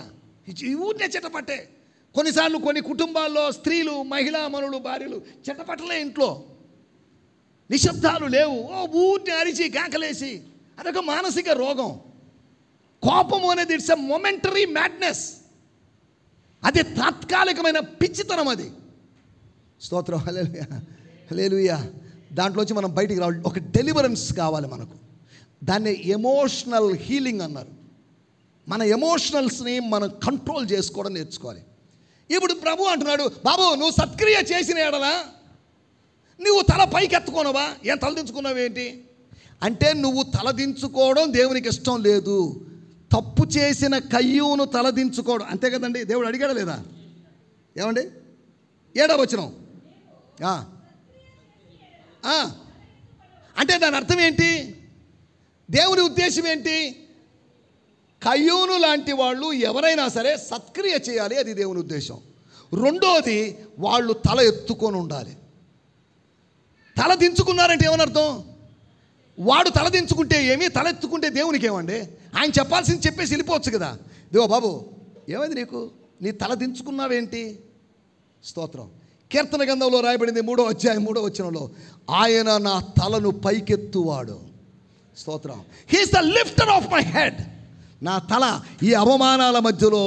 ఊరినే చిటపట్టే. కొన్నిసార్లు కొన్ని కుటుంబాల్లో స్త్రీలు, మహిళా మనులు, భార్యలు చిటపటలే ఇంట్లో. నిశ్శబ్దాలు లేవు. ఊరిని అరిచి కేకలేసి అదొక మానసిక రోగం. కోపము అనేది ఇట్స్ ఎ మొమెంటరీ మ్యాడ్నెస్. అది తాత్కాలికమైన పిచ్చితనం. అది స్తోత్రం. హల్లెలూయా, హల్లెలూయా. దాంట్లోంచి మనం బయటికి రావాలి. ఒక డెలివరెన్స్ కావాలి మనకు. దాన్ని ఎమోషనల్ హీలింగ్ అన్నారు. మన ఎమోషనల్స్ని మనం కంట్రోల్ చేసుకోవడం నేర్చుకోవాలి. ఇప్పుడు ప్రభు అంటున్నాడు, బాబు నువ్వు సత్క్రియ చేసిన ఎడలా నువ్వు తల పైకి ఎత్తుకోనవా? ఏం తలదించుకున్నావేంటి అంటే, నువ్వు తలదించుకోవడం దేవునికి ఇష్టం లేదు. తప్పు చేసిన కయ్యూను తలదించుకోవడం, అంతే కదండి. దేవుడు అడిగాడా లేదా? ఏమండి 7వ వచనం. అంటే దాని అర్థం ఏంటి? దేవుని ఉద్దేశం ఏంటి? కయ్యూను లాంటి వాళ్ళు ఎవరైనా సరే సత్క్రియ చేయాలి, అది దేవుని ఉద్దేశం. రెండోది, వాళ్ళు తల ఎత్తుకొని ఉండాలి. తల దించుకున్నారంటే ఏమనర్థం? వాడు తల దించుకుంటే ఏమి, తల ఎత్తుకుంటే దేవునికి ఏమండి? ఆయన చెప్పాల్సింది చెప్పేసి వెళ్ళిపోవచ్చు కదా. దేవో బాబు ఏమైంది నీకు, నీ తల దించుకున్నావేంటి? స్తోత్రం. కీర్తన గ్రంథంలో రాయబడింది 3వ అధ్యాయం 3వ వచనంలో, ఆయన నా తలను పైకెత్తువాడు. స్తోత్రం. He is the lifter of my head. నా తల ఈ అవమానాల మధ్యలో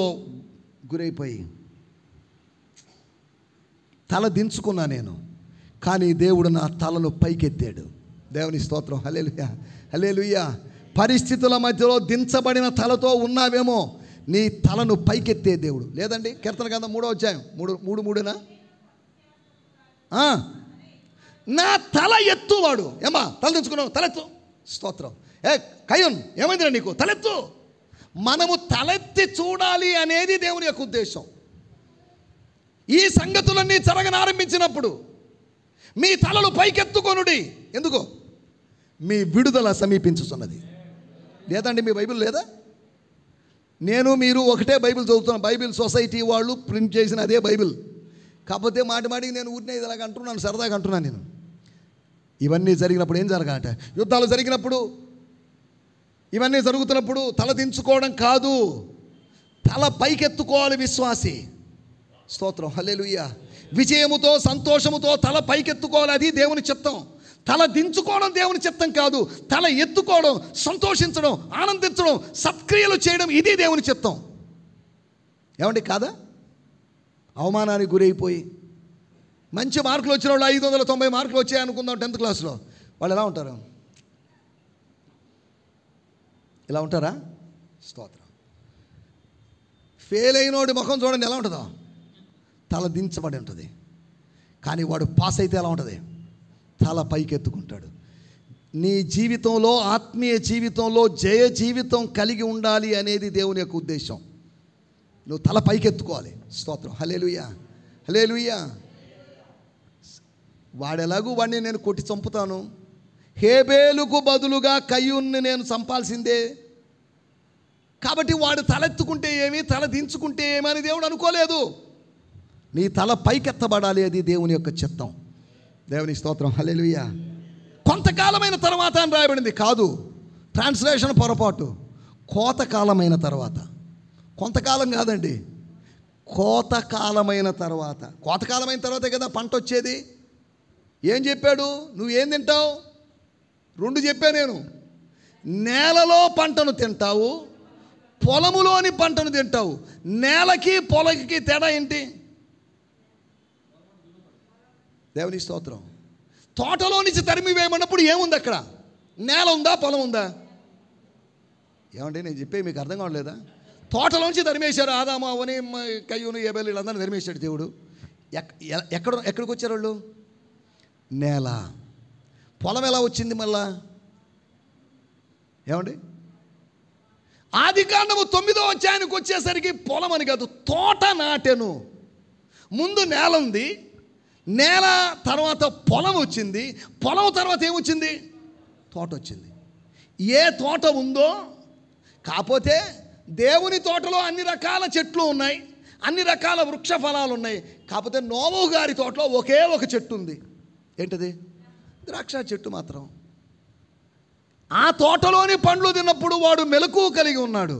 గురైపోయి తల దించుకున్నా నేను, కానీ దేవుడు నా తలను పైకెత్తాడు. దేవుని స్తోత్రం. హల్లెలూయా, హల్లెలూయా. పరిస్థితుల మధ్యలో దించబడిన తలతో ఉన్నావేమో, నీ తలను పైకెత్తే దేవుడు. లేదండి కీర్తన గ్రంథం 3వ అధ్యాయం 3:3 నా తల ఎత్తువాడు. ఏమా తల దించుకున్నావు, తలెత్తు. స్తోత్రం. కయ్యూన్ ఏమైందిరా నీకు, తలెత్తు. మనము తలెత్తి చూడాలి అనేది దేవుని యొక్క ఉద్దేశం. ఈ సంగతులన్నీ జరగనారంభించినప్పుడు మీ తలలు పైకెత్తుకొనుడి. ఎందుకో? మీ విడుదల సమీపించుతున్నది. లేదండి మీ బైబిల్ లేదా? నేను మీరు ఒకటే బైబిల్ చదువుతున్నాం. బైబిల్ సొసైటీ వాళ్ళు ప్రింట్ చేసిన అదే బైబిల్. కాకపోతే మాటికి నేను ఊరినే ఇలాగ అంటున్నాను, సరదాగా అంటున్నాను నేను. ఇవన్నీ జరిగినప్పుడు ఏం జరగాలంటే, యుద్ధాలు జరిగినప్పుడు, ఇవన్నీ జరుగుతున్నప్పుడు తల దించుకోవడం కాదు, తల పైకెత్తుకోవాలి విశ్వాసి. స్తోత్రం. హల్లెలూయా. విజయముతో సంతోషముతో తల పైకెత్తుకోవాలి, అది దేవుని చిత్తం. తల దించుకోవడం దేవుని చిత్తం కాదు. తల ఎత్తుకోవడం, సంతోషించడం, ఆనందించడం, సత్క్రియలు చేయడం, ఇది దేవుని చిత్తం. ఏమండి కాదా? అవమానానికి గురైపోయి మంచి మార్కులు వచ్చిన వాళ్ళు 590 మార్కులు వచ్చాయి అనుకుందాం 10th క్లాస్లో, వాళ్ళు ఎలా ఉంటారు? ఇలా ఉంటారా? స్తోత్రం. ఫెయిల్ అయినోడి ముఖం చూడండి ఎలా ఉంటుందో, తల దించబడి ఉంటుంది. కానీ వాడు పాస్ అయితే ఎలా ఉంటుంది? తల పైకెత్తుకుంటాడు. నీ జీవితంలో, ఆత్మీయ జీవితంలో జయ జీవితం కలిగి ఉండాలి అనేది దేవుని యొక్క ఉద్దేశం. నువ్వు తల పైకెత్తుకోవాలి. స్తోత్రం. హల్లెలూయా, హల్లెలూయా. వాడెలాగూ వాడిని నేను కొట్టి చంపుతాను, హేబేలుకు బదులుగా కయ్యూన్ని నేను చంపాల్సిందే. కాబట్టి వాడు తలెత్తుకుంటే ఏమి, తల దించుకుంటే ఏమని దేవుడు అనుకోలేదు. నీ తల పైకెత్తబడాలి, అది దేవుని యొక్క చిత్తం. దేవుని స్తోత్రం. హల్లెలూయా. కొంతకాలమైన తర్వాత అని రాయబడింది, కాదు, ట్రాన్స్లేషన్ పొరపాటు. కోతకాలమైన తర్వాత. కొంతకాలం కాదండి, కోతకాలమైన తర్వాత. కోతకాలమైన తర్వాతే కదా పంట వచ్చేది. ఏం చెప్పాడు? నువ్వేం తింటావు? 2 చెప్పా నేను. నేలలో పంటను తింటావు, పొలములోని పంటను తింటావు. నేలకి పొలకి తేడా ఏంటి? దేవుని స్తోత్రం. తోటలో నుంచి తరిమి వేయమన్నప్పుడు ఏముంది అక్కడ? నేల ఉందా, పొలం ఉందా? ఏమంటే నేను చెప్పే మీకు అర్థం కావట్లేదా? తోటలోంచి తరిమేశారు. ఆదాము, అవని, కయ్యూను, ఏబేలు వీళ్ళందరినీ తరిమేశాడు దేవుడు. ఎక్కడికి వచ్చారు వాళ్ళు? నేల. పొలం ఎలా వచ్చింది మళ్ళా? ఏమండి? ఆదికాండము 9వ అధ్యాయానికి వచ్చేసరికి పొలం అని కాదు, తోట నాటెను. ముందు నేల ఉంది, నేల తర్వాత పొలం వచ్చింది, పొలం తర్వాత ఏమొచ్చింది? తోట వచ్చింది. ఏ తోట ఉందో, కాకపోతే దేవుని తోటలో అన్ని రకాల చెట్లు ఉన్నాయి, అన్ని రకాల వృక్ష ఫలాలు ఉన్నాయి. కాకపోతే నోవహు గారి తోటలో ఒకే ఒక చెట్టు ఉంది. ఏంటది? ద్రాక్ష చెట్టు మాత్రం. ఆ తోటలోని పండ్లు తిన్నప్పుడు వాడు మెలకువ కలిగి ఉన్నాడు.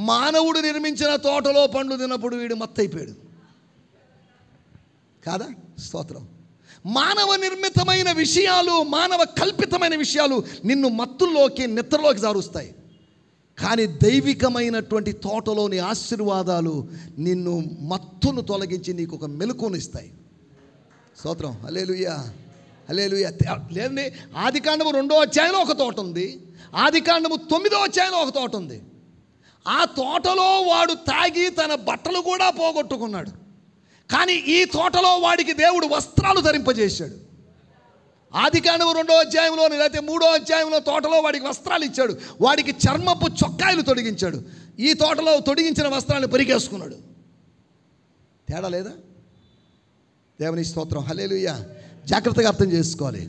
మానవుడు నిర్మించిన తోటలో పండ్లు తిన్నప్పుడు వీడు మత్తయిపోయాడు. కాదా? స్తోత్రం. మానవ నిర్మితమైన విషయాలు, మానవ కల్పితమైన విషయాలు నిన్ను మత్తుల్లోకి, నిద్రలోకి జారుస్తాయి. కానీ దైవికమైనటువంటి తోటలోని ఆశీర్వాదాలు నిన్ను మత్తును తొలగించి నీకు ఒక మెలకువనిస్తాయి. స్తోత్రం. హల్లెలూయా, హల్లెలూయా. లేదండి, ఆదికాండము 2వ అధ్యాయంలో ఒక తోట ఉంది, ఆదికాండము 9వ అధ్యాయంలో ఒక తోట ఉంది. ఆ తోటలో వాడు తాగి తన బట్టలు కూడా పోగొట్టుకున్నాడు. కానీ ఈ తోటలో వాడికి దేవుడు వస్త్రాలు ధరింపజేశాడు. ఆదికాండము 2వ అధ్యాయంలో లేకపోతే 3వ అధ్యాయంలో తోటలో వాడికి వస్త్రాలు ఇచ్చాడు. వాడికి చర్మపు చొక్కాయలు తొడిగించాడు. ఈ తోటలో తొడిగించిన వస్త్రాలను పరిగేసుకున్నాడు. తేడా లేదా? దేవుని స్తోత్రం. హల్లెలూయా. జాగ్రత్తగా అర్థం చేసుకోవాలి.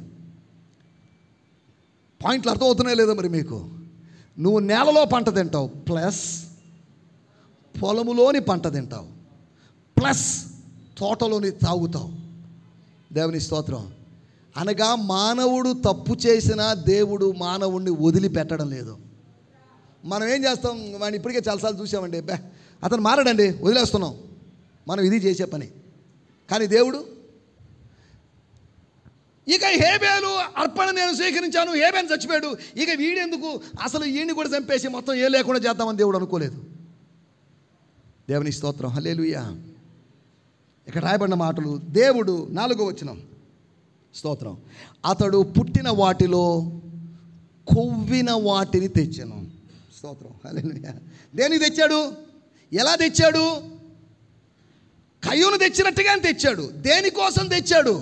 పాయింట్లు అర్థమవుతున్నాయి లేదా మరి మీకు? నువ్వు నేలలో పంట తింటావు, ప్లస్ పొలములోని పంట తింటావు, ప్లస్ తోటలోని తాగుతావు. దేవుని స్తోత్రం. అనగా మానవుడు తప్పు చేసినా దేవుడు మానవుడిని వదిలిపెట్టడం లేదు. మనం ఏం చేస్తాం? వాడిని ఇప్పటికే చాలాసార్లు చూసామండి, అతను మారాడండి, వదిలేస్తున్నాం, మనం ఇది చేసే పని. కానీ దేవుడు, ఇక హేబేలు అర్పణ నేను స్వీకరించాను, హేబేలు చచ్చిపోయాడు, ఇక వీడెందుకు, అసలు వీడిని కూడా చంపేసి మొత్తం ఏ లేకుండా చేద్దామని దేవుడు అనుకోలేదు. దేవుని స్తోత్రం. హల్లెలూయా. ఇక్కడ రాయబడిన మాటలు, దేవుడు 4వ వచనం, స్తోత్రం, అతడు పుట్టిన వాటిలో కొవ్విన వాటిని తెచ్చాను. స్తోత్రం. హల్లెలూయా. దేనికి తెచ్చాడు? ఎలా తెచ్చాడు? కయ్యూను తెచ్చినట్టుగానే తెచ్చాడు. దేనికోసం తెచ్చాడు?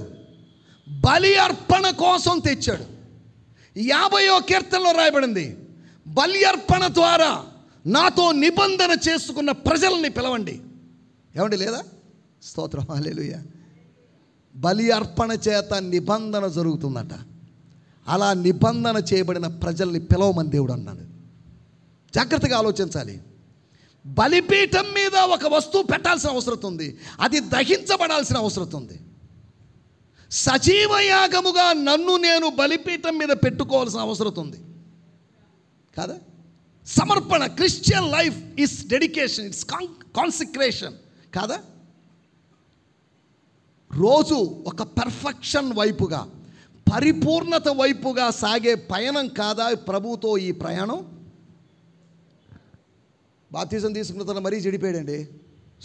బలి అర్పణ కోసం తెచ్చాడు. 50వ కీర్తనలో రాయబడింది, బలి అర్పణ ద్వారా నాతో నిబంధన చేసుకున్న ప్రజల్ని పిలవండి. ఏమండి లేదా? స్తోత్రం. హల్లెలూయా. బలి అర్పణ చేత నిబంధన జరుగుతుందట. అలా నిబంధన చేయబడిన ప్రజల్ని పిలవమని దేవుడు అన్నాడు. జాగ్రత్తగా ఆలోచించాలి. బలిపీఠం మీద ఒక వస్తువు పెట్టాల్సిన అవసరం ఉంది, అది దహించబడాల్సిన అవసరం ఉంది. సజీవయాగముగా నన్ను నేను బలిపీఠం మీద పెట్టుకోవాల్సిన అవసరం ఉంది కాదా? సమర్పణ, Christian life is dedication, it's consecration కాదా? రోజు ఒక పర్ఫెక్షన్ వైపుగా, పరిపూర్ణత వైపుగా సాగే పయనం కాదా ప్రభువుతో ఈ ప్రయాణం? బాప్తిజం తీసుకున్న తర్వాత మరీ చెడిపోయాడండి.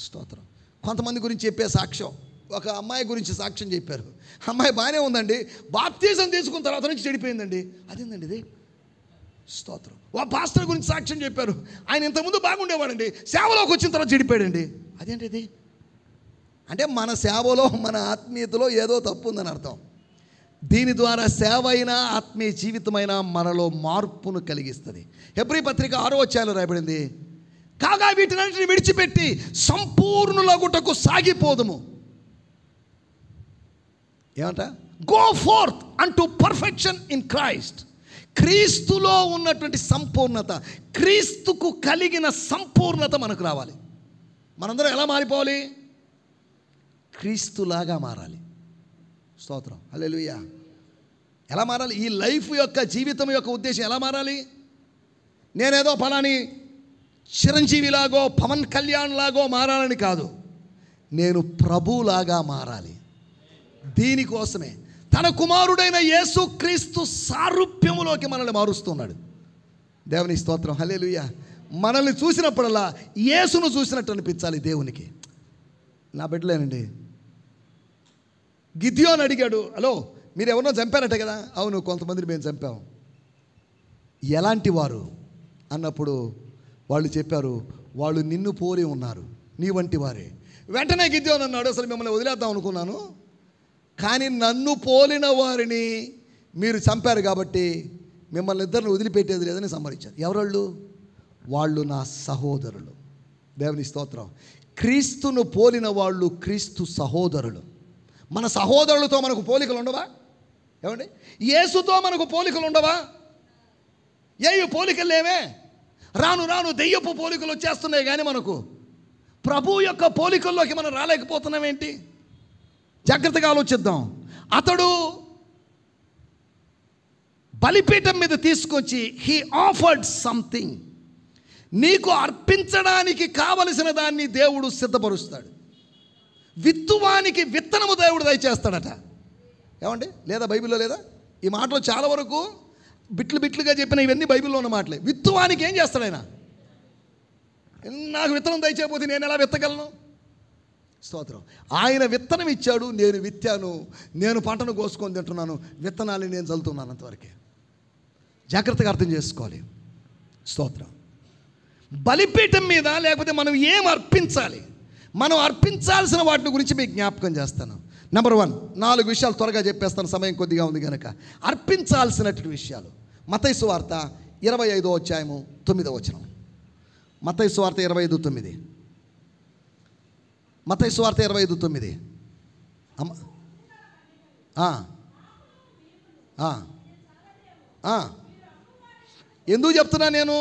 స్తోత్రం. కొంతమంది గురించి చెప్పే సాక్ష్యం, ఒక అమ్మాయి గురించి సాక్ష్యం చెప్పారు. అమ్మాయి బాగానే ఉందండి, బాప్తిజం తీసుకున్న తర్వాత నుంచి చెడిపోయిందండి. అదేందండి ఇది? స్తోత్రం. ఒక పాస్టర్ గురించి సాక్ష్యం చెప్పారు, ఆయన ఇంతకుముందు బాగుండేవాడండి, సేవలోకి వచ్చిన తర్వాత చెడిపోయాడండి. అదేంటి ఇది? అంటే మన సేవలో, మన ఆత్మీయతలో ఏదో తప్పు ఉందని అర్థం. దీని ద్వారా సేవ అయినా ఆత్మీయ జీవితమైనా మనలో మార్పును కలిగిస్తుంది. హెబ్రీ పత్రిక 6వ అధ్యాయంలో రాయబడింది, కాగా వీటినన్నిటిని విడిచిపెట్టి సంపూర్ణులగుటకు సాగిపోదుము. ఏమంట? గో ఫోర్త్ అంటూ పర్ఫెక్షన్ ఇన్ క్రైస్ట్. క్రీస్తులో ఉన్నటువంటి సంపూర్ణత, క్రీస్తుకు కలిగిన సంపూర్ణత మనకు రావాలి. మనందరం ఎలా మారిపోవాలి? క్రీస్తులాగా మారాలి. స్తోత్రం. హల్లెలూయా. ఎలా మారాలి? ఈ లైఫ్ యొక్క, జీవితం యొక్క ఉద్దేశం ఎలా మారాలి? నేనేదో ఫలాని చిరంజీవిలాగో పవన్ కళ్యాణ్ లాగో మారాలని కాదు, నేను ప్రభులాగా మారాలి. దీనికోసమే తన కుమారుడైన యేసు క్రీస్తు సారూప్యములోకి మనల్ని మారుస్తున్నాడు. దేవుని స్తోత్రం. హల్లెలూయా. మనల్ని చూసినప్పుడల్లా యేసును చూసినట్టు అనిపించాలి దేవునికి. నా బిడ్డలేనండి, గిద్యోను అడిగాడు, హలో మీరు ఎవరినో చంపారట కదా? అవును, కొంతమందిని మేము చంపాము. ఎలాంటి వారు అన్నప్పుడు వాళ్ళు చెప్పారు, వాళ్ళు నిన్ను పోలి ఉన్నారు, నీ వంటి వారే. వెంటనే గిద్యోను అన్నాడు, అసలు మిమ్మల్ని వదిలేద్దాం అనుకున్నాను, కానీ నన్ను పోలిన వారిని మీరు చంపారు కాబట్టి మిమ్మల్ని ఇద్దరిని వదిలిపెట్టేది లేదని సమ్మరించారు. ఎవరోళ్ళు? వాళ్ళు నా సహోదరులు. దేవుని స్తోత్రం. క్రీస్తును పోలిన వాళ్ళు క్రీస్తు సహోదరులు. మన సహోదరులతో మనకు పోలికలు ఉండవా? ఏమండి? యేసుతో మనకు పోలికలు ఉండవా? ఏవి పోలికలు లేవే? రాను రాను దెయ్యపు పోలికలు వచ్చేస్తున్నాయి, కానీ మనకు ప్రభు యొక్క పోలికల్లోకి మనం రాలేకపోతున్నాం ఏంటి? జాగ్రత్తగా ఆలోచిద్దాం. అతడు బలిపీఠం మీద తీసుకొచ్చి హీ ఆఫర్డ్ సంథింగ్. నీకు అర్పించడానికి కావలసిన దాన్ని దేవుడు సిద్ధపరుస్తాడు. విత్తువానికి విత్తనము దేవుడు దయచేస్తాడట. ఏమండి? లేదా బైబిల్లో లేదా? ఈ మాటలో చాలా వరకు బిట్లుగా చెప్పిన ఇవన్నీ బైబిల్లో ఉన్న మాటలే. విత్తువానికి ఏం చేస్తాడు ఆయన? నాకు విత్తనం దయచేయకపోతే నేను ఎలా విత్తగలను? స్తోత్రం. ఆయన విత్తనం ఇచ్చాడు, నేను విత్తాను, నేను పంటను కోసుకొని తింటున్నాను, విత్తనాన్ని నేను చల్లుతున్నాను. అంతవరకే. జాగ్రత్తగా అర్థం చేసుకోవాలి. స్తోత్రం. బలిపీఠం మీద లేకపోతే మనం ఏం అర్పించాలి, మనం అర్పించాల్సిన వాటి గురించి మీకు జ్ఞాపకం చేస్తాను. నెంబర్ 1, 4 విషయాలు త్వరగా చెప్పేస్తాను, సమయం కొద్దిగా ఉంది కనుక. అర్పించాల్సినటువంటి విషయాలు. మత్తయి సువార్త 25వ అధ్యాయము 9వ వచనం. మత్తయి సువార్త 25:9. మత్తయి సువార్త 25:9. ఎందుకు చెప్తున్నా నేను?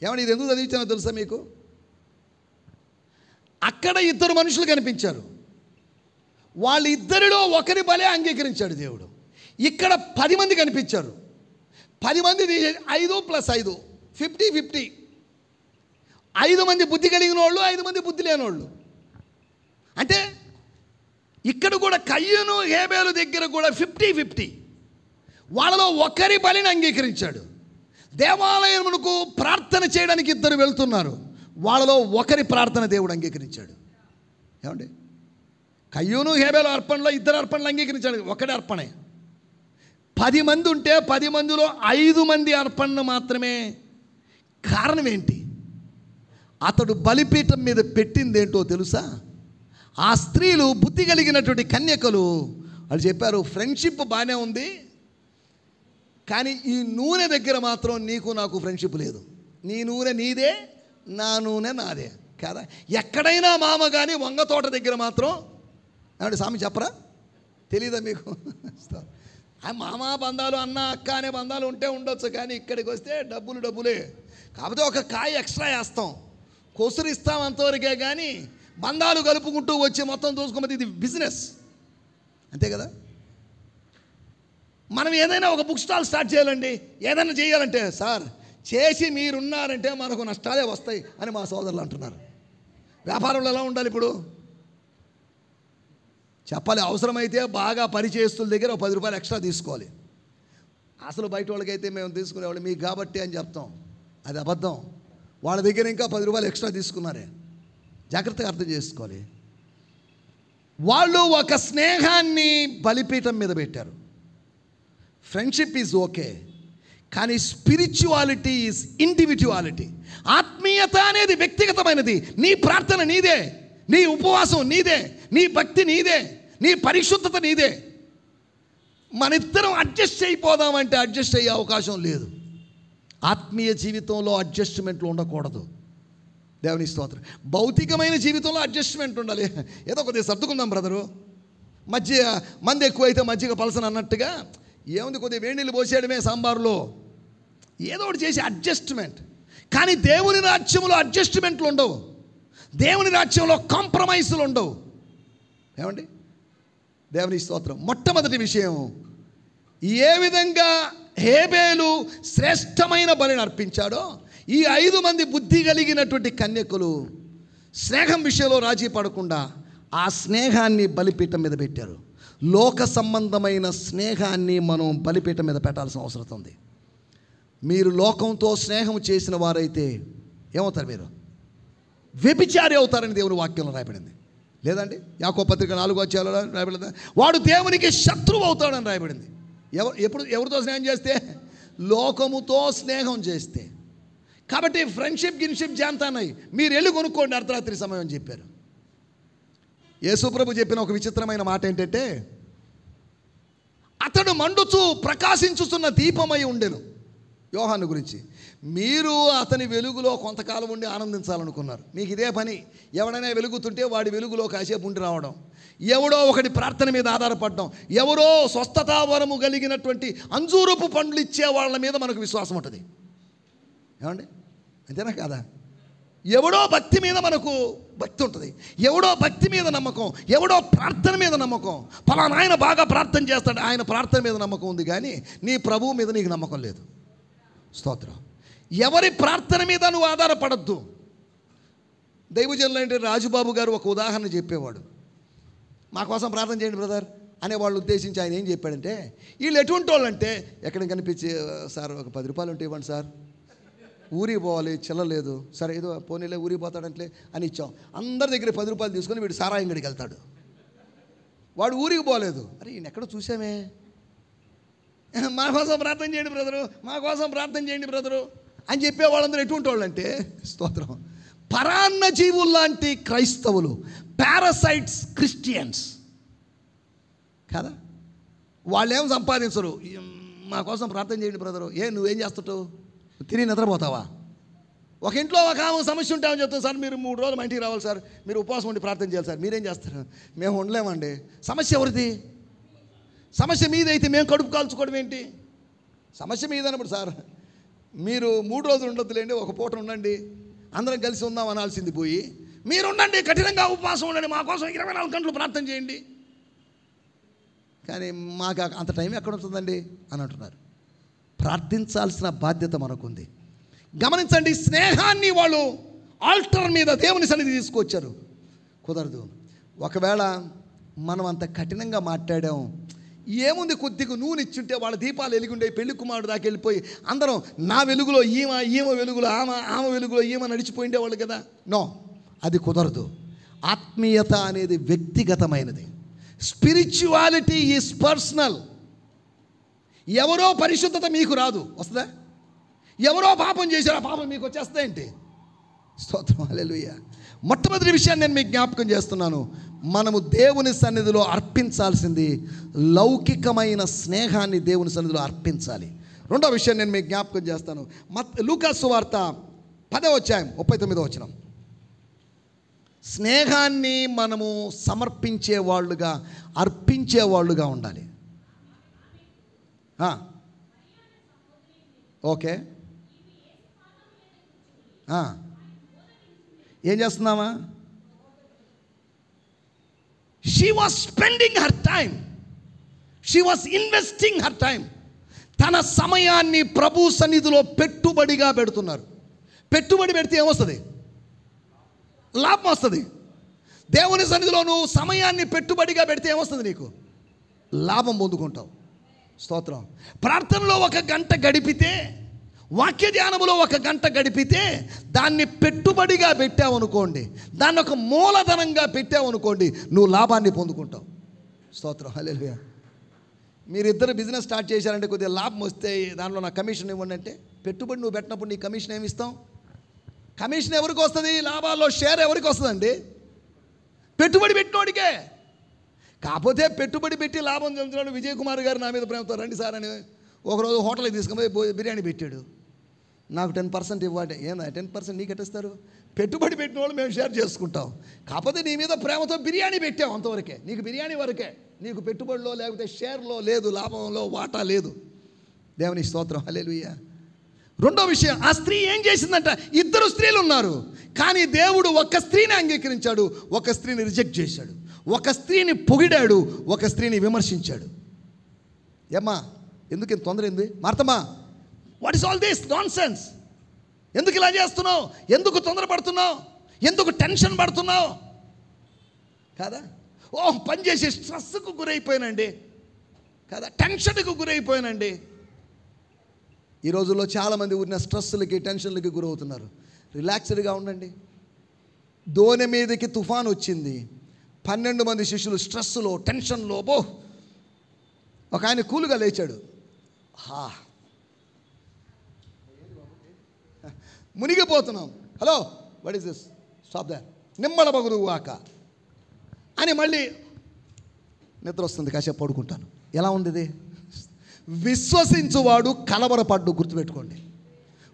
ఏమండి, ఇది ఎందుకు చదివించానో తెలుసా మీకు? అక్కడ 2 మనుషులు కనిపించారు. వాళ్ళిద్దరిలో ఒకరి బలే అంగీకరించాడు దేవుడు. ఇక్కడ 10 మంది కనిపించారు. 10 మంది 5 + 5 50-50. 5 మంది బుద్ధి కలిగిన వాళ్ళు, 5 మంది బుద్ధి లేని వాళ్ళు. అంటే ఇక్కడ కూడా కయ్యూను హేబేలు దగ్గర కూడా 50-50. వాళ్ళలో ఒకరి బలిని అంగీకరించాడు. దేవాలయమునకు ప్రార్థన చేయడానికి 2 వెళ్తున్నారు. వాళ్ళలో ఒకరి ప్రార్థన దేవుడు అంగీకరించాడు. ఏమండి? కయ్యూను హేబేలు అర్పణలో 2 అర్పణలు అంగీకరించాడు, ఒకటి అర్పణే. 10 మంది ఉంటే 10 మందిలో 5 మంది అర్పణను మాత్రమే. కారణం ఏంటి? అతడు బలిపీఠం మీద పెట్టింది ఏంటో తెలుసా? ఆ స్త్రీలు, బుద్ధి కలిగినటువంటి కన్యకలు, వాళ్ళు చెప్పారు, ఫ్రెండ్షిప్ బాగానే ఉంది, కానీ ఈ నూనె దగ్గర మాత్రం నీకు నాకు ఫ్రెండ్షిప్ లేదు. నీ నూనె నీదే, నా నూనె నాదే కదా. ఎక్కడైనా మామ కానీ వంగ తోట దగ్గర మాత్రం, ఏమంటే స్వామి చెప్పరా? తెలీదా మీకు? మామ బంధాలు, అన్న అక్క అనే బంధాలు ఉంటే ఉండొచ్చు, కానీ ఇక్కడికి వస్తే డబ్బులే. కాకపోతే ఒక కాయ ఎక్స్ట్రా వేస్తాం, కొసురిస్తాం అంతవరకే, కానీ బంధాలు కలుపుకుంటూ వచ్చి మొత్తం దోసుకున్నది ఇది బిజినెస్. అంతే కదా? మనం ఏదైనా ఒక బుక్ స్టాల్ స్టార్ట్ చేయాలండి, ఏదైనా చేయాలంటే, సార్ చేసి మీరున్నారంటే మనకు నష్టాలే వస్తాయి అని మా సోదరులు అంటున్నారు. వ్యాపారంలో ఎలా ఉండాలి ఇప్పుడు? చెప్పాలి, అవసరమైతే బాగా పరిచయస్తుల దగ్గర 10 రూపాయలు ఎక్స్ట్రా తీసుకోవాలి. అసలు బయట వాళ్ళకైతే మేము తీసుకునేవాళ్ళు మీకు కాబట్టి అని చెప్తాం, అది అబద్ధం. వాళ్ళ దగ్గర ఇంకా 10 రూపాయలు ఎక్స్ట్రా తీసుకున్నారే. జాగ్రత్తగా అర్థం చేసుకోవాలి. వాళ్ళు ఒక స్నేహాన్ని బలిపీఠం మీద పెట్టారు. ఫ్రెండ్షిప్ ఈజ్ ఓకే, కానీ స్పిరిచువాలిటీ ఈజ్ ఇండివిజువాలిటీ. ఆత్మీయత అనేది వ్యక్తిగతమైనది. నీ ప్రార్థన నీదే, నీ ఉపవాసం నీదే, నీ భక్తి నీదే, నీ పరిశుద్ధత నీదే. మన ఇద్దరం అడ్జస్ట్ అయిపోదామంటే అడ్జస్ట్ అయ్యే అవకాశం లేదు. ఆత్మీయ జీవితంలో అడ్జస్ట్మెంట్లు ఉండకూడదు. దేవుని స్తోత్రం. భౌతికమైన జీవితంలో అడ్జస్ట్మెంట్ ఉండాలి. ఏదో కొద్దిగా సర్దుకుందాం బ్రదరు, మంది ఎక్కువైతే మజ్జిగ పలసన అన్నట్టుగా, ఏముంది కొద్దిగా వేడి నీళ్ళు పోసేయడమే సాంబారులో, ఏదో ఒకటి చేసి అడ్జస్ట్మెంట్. కానీ దేవుని రాజ్యంలో అడ్జస్ట్మెంట్లు ఉండవు. దేవుని రాజ్యంలో కాంప్రమైజులు ఉండవు. ఏమండి? దేవుని స్తోత్రం. మొట్టమొదటి విషయం, ఏ విధంగా హేబేలు శ్రేష్టమైన బలిని అర్పించాడో, ఈ 5 మంది బుద్ధి కలిగినటువంటి కన్యకులు స్నేహం విషయంలో రాజీ పడకుండా ఆ స్నేహాన్ని బలిపీఠం మీద పెట్టారు. లోక సంబంధమైన స్నేహాన్ని మనం బలిపీఠం మీద పెట్టాల్సిన అవసరం ఉంది. మీరు లోకంతో స్నేహం చేసిన వారైతే ఏమవుతారు? మీరు వ్యభిచారి అవుతారని దేవుని వాక్యంలో రాయబడింది లేదండి? యాకోబు పత్రిక 4వ అధ్యాయంలో రాయబడింది, వాడు దేవునికి శత్రువు అవుతాడని రాయబడింది. ఎవరితో స్నేహం చేస్తే? లోకముతో స్నేహం చేస్తే. కాబట్టి ఫ్రెండ్షిప్ గిన్షిప్ జాంతాన్నాయి, మీరు వెళ్ళి కొనుక్కోండి అర్ధరాత్రి సమయం అని చెప్పారు. యేసుప్రభు చెప్పిన ఒక విచిత్రమైన మాట ఏంటంటే, అతడు మండుచు ప్రకాశించుతున్న దీపమై ఉండెను. యోహాను గురించి, మీరు అతని వెలుగులో కొంతకాలం ఉండి ఆనందించాలనుకున్నారు. మీకు ఇదే పని. ఎవడైనా వెలుగుతుంటే వాడి వెలుగులో కాసేపు ఉండి రావడం, ఎవడో ఒకటి ప్రార్థన మీద ఆధారపడడం, ఎవరో స్వస్థతావరము కలిగినటువంటి అంజూరపు పండ్లు ఇచ్చే వాళ్ళ మీద మనకు విశ్వాసం ఉంటుంది. ఏమండి? అంతేనా కాదా? ఎవడో భక్తి మీద మనకు భక్తి ఉంటుంది, ఎవడో భక్తి మీద నమ్మకం, ఎవడో ప్రార్థన మీద నమ్మకం. ఫలానా ఆయన బాగా ప్రార్థన చేస్తాడు, ఆయన ప్రార్థన మీద నమ్మకం ఉంది, కానీ నీ ప్రభువు మీద నీకు నమ్మకం లేదు. స్తోత్రం. ఎవరి ప్రార్థన మీద నువ్వు ఆధారపడద్దు. దైవజనులు అంటే రాజుబాబు గారు ఒక ఉదాహరణ చెప్పేవాడు. మా కోసం ప్రార్థన చేయండి బ్రదర్, అనే వాళ్ళు ఉద్దేశించి ఆయన ఏం చెప్పాడంటే, వీళ్ళు ఎటువంటి వాళ్ళు అంటే, ఎక్కడ కనిపించి సార్ ఒక 10 రూపాయలు ఉంటే ఇవ్వండి సార్, ఊరికి పోవాలి, చిల్లలేదు, సరే ఏదో పోనీలే ఊరికి పోతాడంటే అని ఇచ్చాం. అందరి దగ్గర 10 రూపాయలు తీసుకొని వీడు సారాయి అంగడికి వెళ్తాడు. వాడు ఊరికి పోలేదు. అరే ఈయన ఎక్కడో చూసామే, మా కోసం ప్రార్థన చేయండి బ్రదరు, మా కోసం ప్రార్థన చేయండి బ్రదరు అని చెప్పే వాళ్ళందరూ ఎటువంటి వాళ్ళు అంటే, స్తోత్రం, పరాన్న జీవుల్లాంటి క్రైస్తవులు, పారాసైట్స్ క్రిస్టియన్స్ కదా. వాళ్ళేం సంపాదించరు, మా కోసం ప్రార్థన చేయండి బ్రదరు. నువ్వేం చేస్తుంటావు, తిని నిద్రపోతావా? ఒక ఇంట్లో ఒక ఆమె సమస్య ఉంటామని చెప్తాం, సార్ మీరు 3 రోజులు మా ఇంటికి రావాలి సార్, మీరు ఉపవాసం ఉండి ప్రార్థన చేయాలి సార్. మీరేం చేస్తారు? మేము ఉండలేమండి. సమస్య ఎవరిది? సమస్య మీదైతే మేము కడుపు కాల్చుకోవడం ఏంటి? సమస్య మీదన్నప్పుడు సార్ మీరు 3 రోజులు ఉండొద్దులేండి, ఒక పూట ఉండండి, అందరం కలిసి ఉందాం అనాల్సింది పోయి, మీరు ఉండండి, కఠినంగా ఉపవాసం ఉండండి, మా కోసం 24 గంటలు ప్రార్థన చేయండి. కానీ మాకు అంత టైం ఎక్కడ ఉంటుందండి అని అంటున్నారు. ప్రార్థించాల్సిన బాధ్యత మనకుంది. గమనించండి, స్నేహాన్ని వాళ్ళు ఆల్టర్ మీద దేవుని సన్నిధి తీసుకొచ్చారు. కుదరదు. ఒకవేళ మనం అంత కఠినంగా మాట్లాడాం, ఏముంది, కొద్దిగా నూనె ఇచ్చుంటే వాళ్ళ దీపాలు వెలుగుండే, పెళ్లి కుమారుడు దాకా వెళ్ళిపోయి అందరం నా వెలుగులో ఈమె వెలుగులో ఆమె వెలుగులో ఈమె నడిచిపోయిండే వాళ్ళు కదా. నో, అది కుదరదు. ఆత్మీయత అనేది వ్యక్తిగతమైనది. Spirituality is personal. ఎవరో పరిశుద్ధత మీకు రాదు, వస్తుందా? ఎవరో పాపం చేశారు, ఆ పాపం మీకు వచ్చేస్తా ఏంటి? స్తోత్రం, హల్లెలూయా. మొట్టమొదటి విషయాన్ని నేను మీకు జ్ఞాపకం చేస్తున్నాను, మనము దేవుని సన్నిధిలో అర్పించాల్సింది లౌకికమైన స్నేహాన్ని దేవుని సన్నిధిలో అర్పించాలి. రెండో విషయం నేను మీకు జ్ఞాపకం చేస్తాను. లూకా సువార్త 10వ అధ్యాయం 39వ వచనం. స్నేహాన్ని మనము సమర్పించే వాళ్ళుగా, అర్పించే వాళ్ళుగా ఉండాలి. ఓకే, ఏం చేస్తున్నామా? She was spending her time, she was investing her time. తన సమయాన్ని ప్రభు సన్నిధిలో పెట్టుబడిగా పెడుతున్నారు. పెట్టుబడి పెడితే ఏమొస్తుంది? లాభం వస్తుంది. దేవుని సన్నిధిలో నువ్వు సమయాన్ని పెట్టుబడిగా పెడితే ఏమొస్తుంది? నీకు లాభం పొందుకుంటావు. స్తోత్రం. ప్రార్థనలో 1 గంట గడిపితే, వాక్య ధ్యానములో 1 గంట గడిపితే, దాన్ని పెట్టుబడిగా పెట్టావనుకోండి, దాన్ని ఒక మూలధనంగా పెట్టావనుకోండి, నువ్వు లాభాన్ని పొందుకుంటావు. స్తోత్రం, హల్లెలూయా. మీరిద్దరు బిజినెస్ స్టార్ట్ చేశారంటే, కొద్దిగా లాభం వస్తే దానిలో నా కమిషన్ ఇవ్వండి అంటే, పెట్టుబడి నువ్వు పెట్టినప్పుడు నీ కమిషన్ ఏమి ఇస్తాం? కమిషన్ ఎవరికి వస్తుంది? లాభాల్లో షేర్ ఎవరికి వస్తుందండి? పెట్టుబడి పెట్టినోడికే. కాకపోతే పెట్టుబడి పెట్టి లాభం చెందుతున్నాడు. విజయ్ కుమార్ గారు నా మీద ప్రేమతో రండి సార్ అని ఒకరోజు హోటల్కి తీసుకుపోయి బిర్యానీ పెట్టాడు. నాకు 10% ఇవ్వండి. ఏందా 10% నీకు ఎట్టిస్తారు? పెట్టుబడి పెట్టిన వాళ్ళు మేము షేర్ చేసుకుంటాం. కాకపోతే నీ మీద ప్రేమతో బిర్యానీ పెట్టాం, అంతవరకే. నీకు బిర్యానీ వరకే, నీకు పెట్టుబడిలో లేకపోతే షేర్లో లేదు, లాభంలో వాటా లేదు. దేవుని స్తోత్రం, హల్లెలూయా. రెండో విషయం, ఆ స్త్రీ ఏం చేసిందంట? 2 స్త్రీలు ఉన్నారు, కానీ దేవుడు ఒక స్త్రీని అంగీకరించాడు, ఒక స్త్రీని రిజెక్ట్ చేశాడు. ఒక స్త్రీని పొగిడాడు, ఒక స్త్రీని విమర్శించాడు. ఏమ్మా, ఎందుకు ఇంత తొందర ఏంది? మార్తమ్మా, what is all this nonsense? ఎందుకు ఇలా చేస్తున్నావు? ఎందుకు తొందరపడుతున్నావు? ఎందుకు టెన్షన్ పడుతున్నావు? కాదా? పనిచేసి స్ట్రెస్కు గురైపోయానండి, కాదా, టెన్షన్కు గురైపోయానండి. ఈ రోజుల్లో చాలామంది ఊరిన స్ట్రెస్లకి, టెన్షన్లకి గురవుతున్నారు. రిలాక్స్డ్గా ఉండండి. దోణి మీదకి తుఫాన్ వచ్చింది, 12 మంది శిష్యులు స్ట్రెస్లో, టెన్షన్లో. ఒక ఆయన కూలుగా లేచాడు. మునిగిపోతున్నాం. Hello, what is this? Stop they, నిమ్మడబగుదు వాక అని మళ్ళీ నిద్ర వస్తుంది, కాసేపు పడుకుంటాను. ఎలా ఉంది ఇది? విశ్వసించువాడు కలవరపడ్డు, గుర్తుపెట్టుకోండి.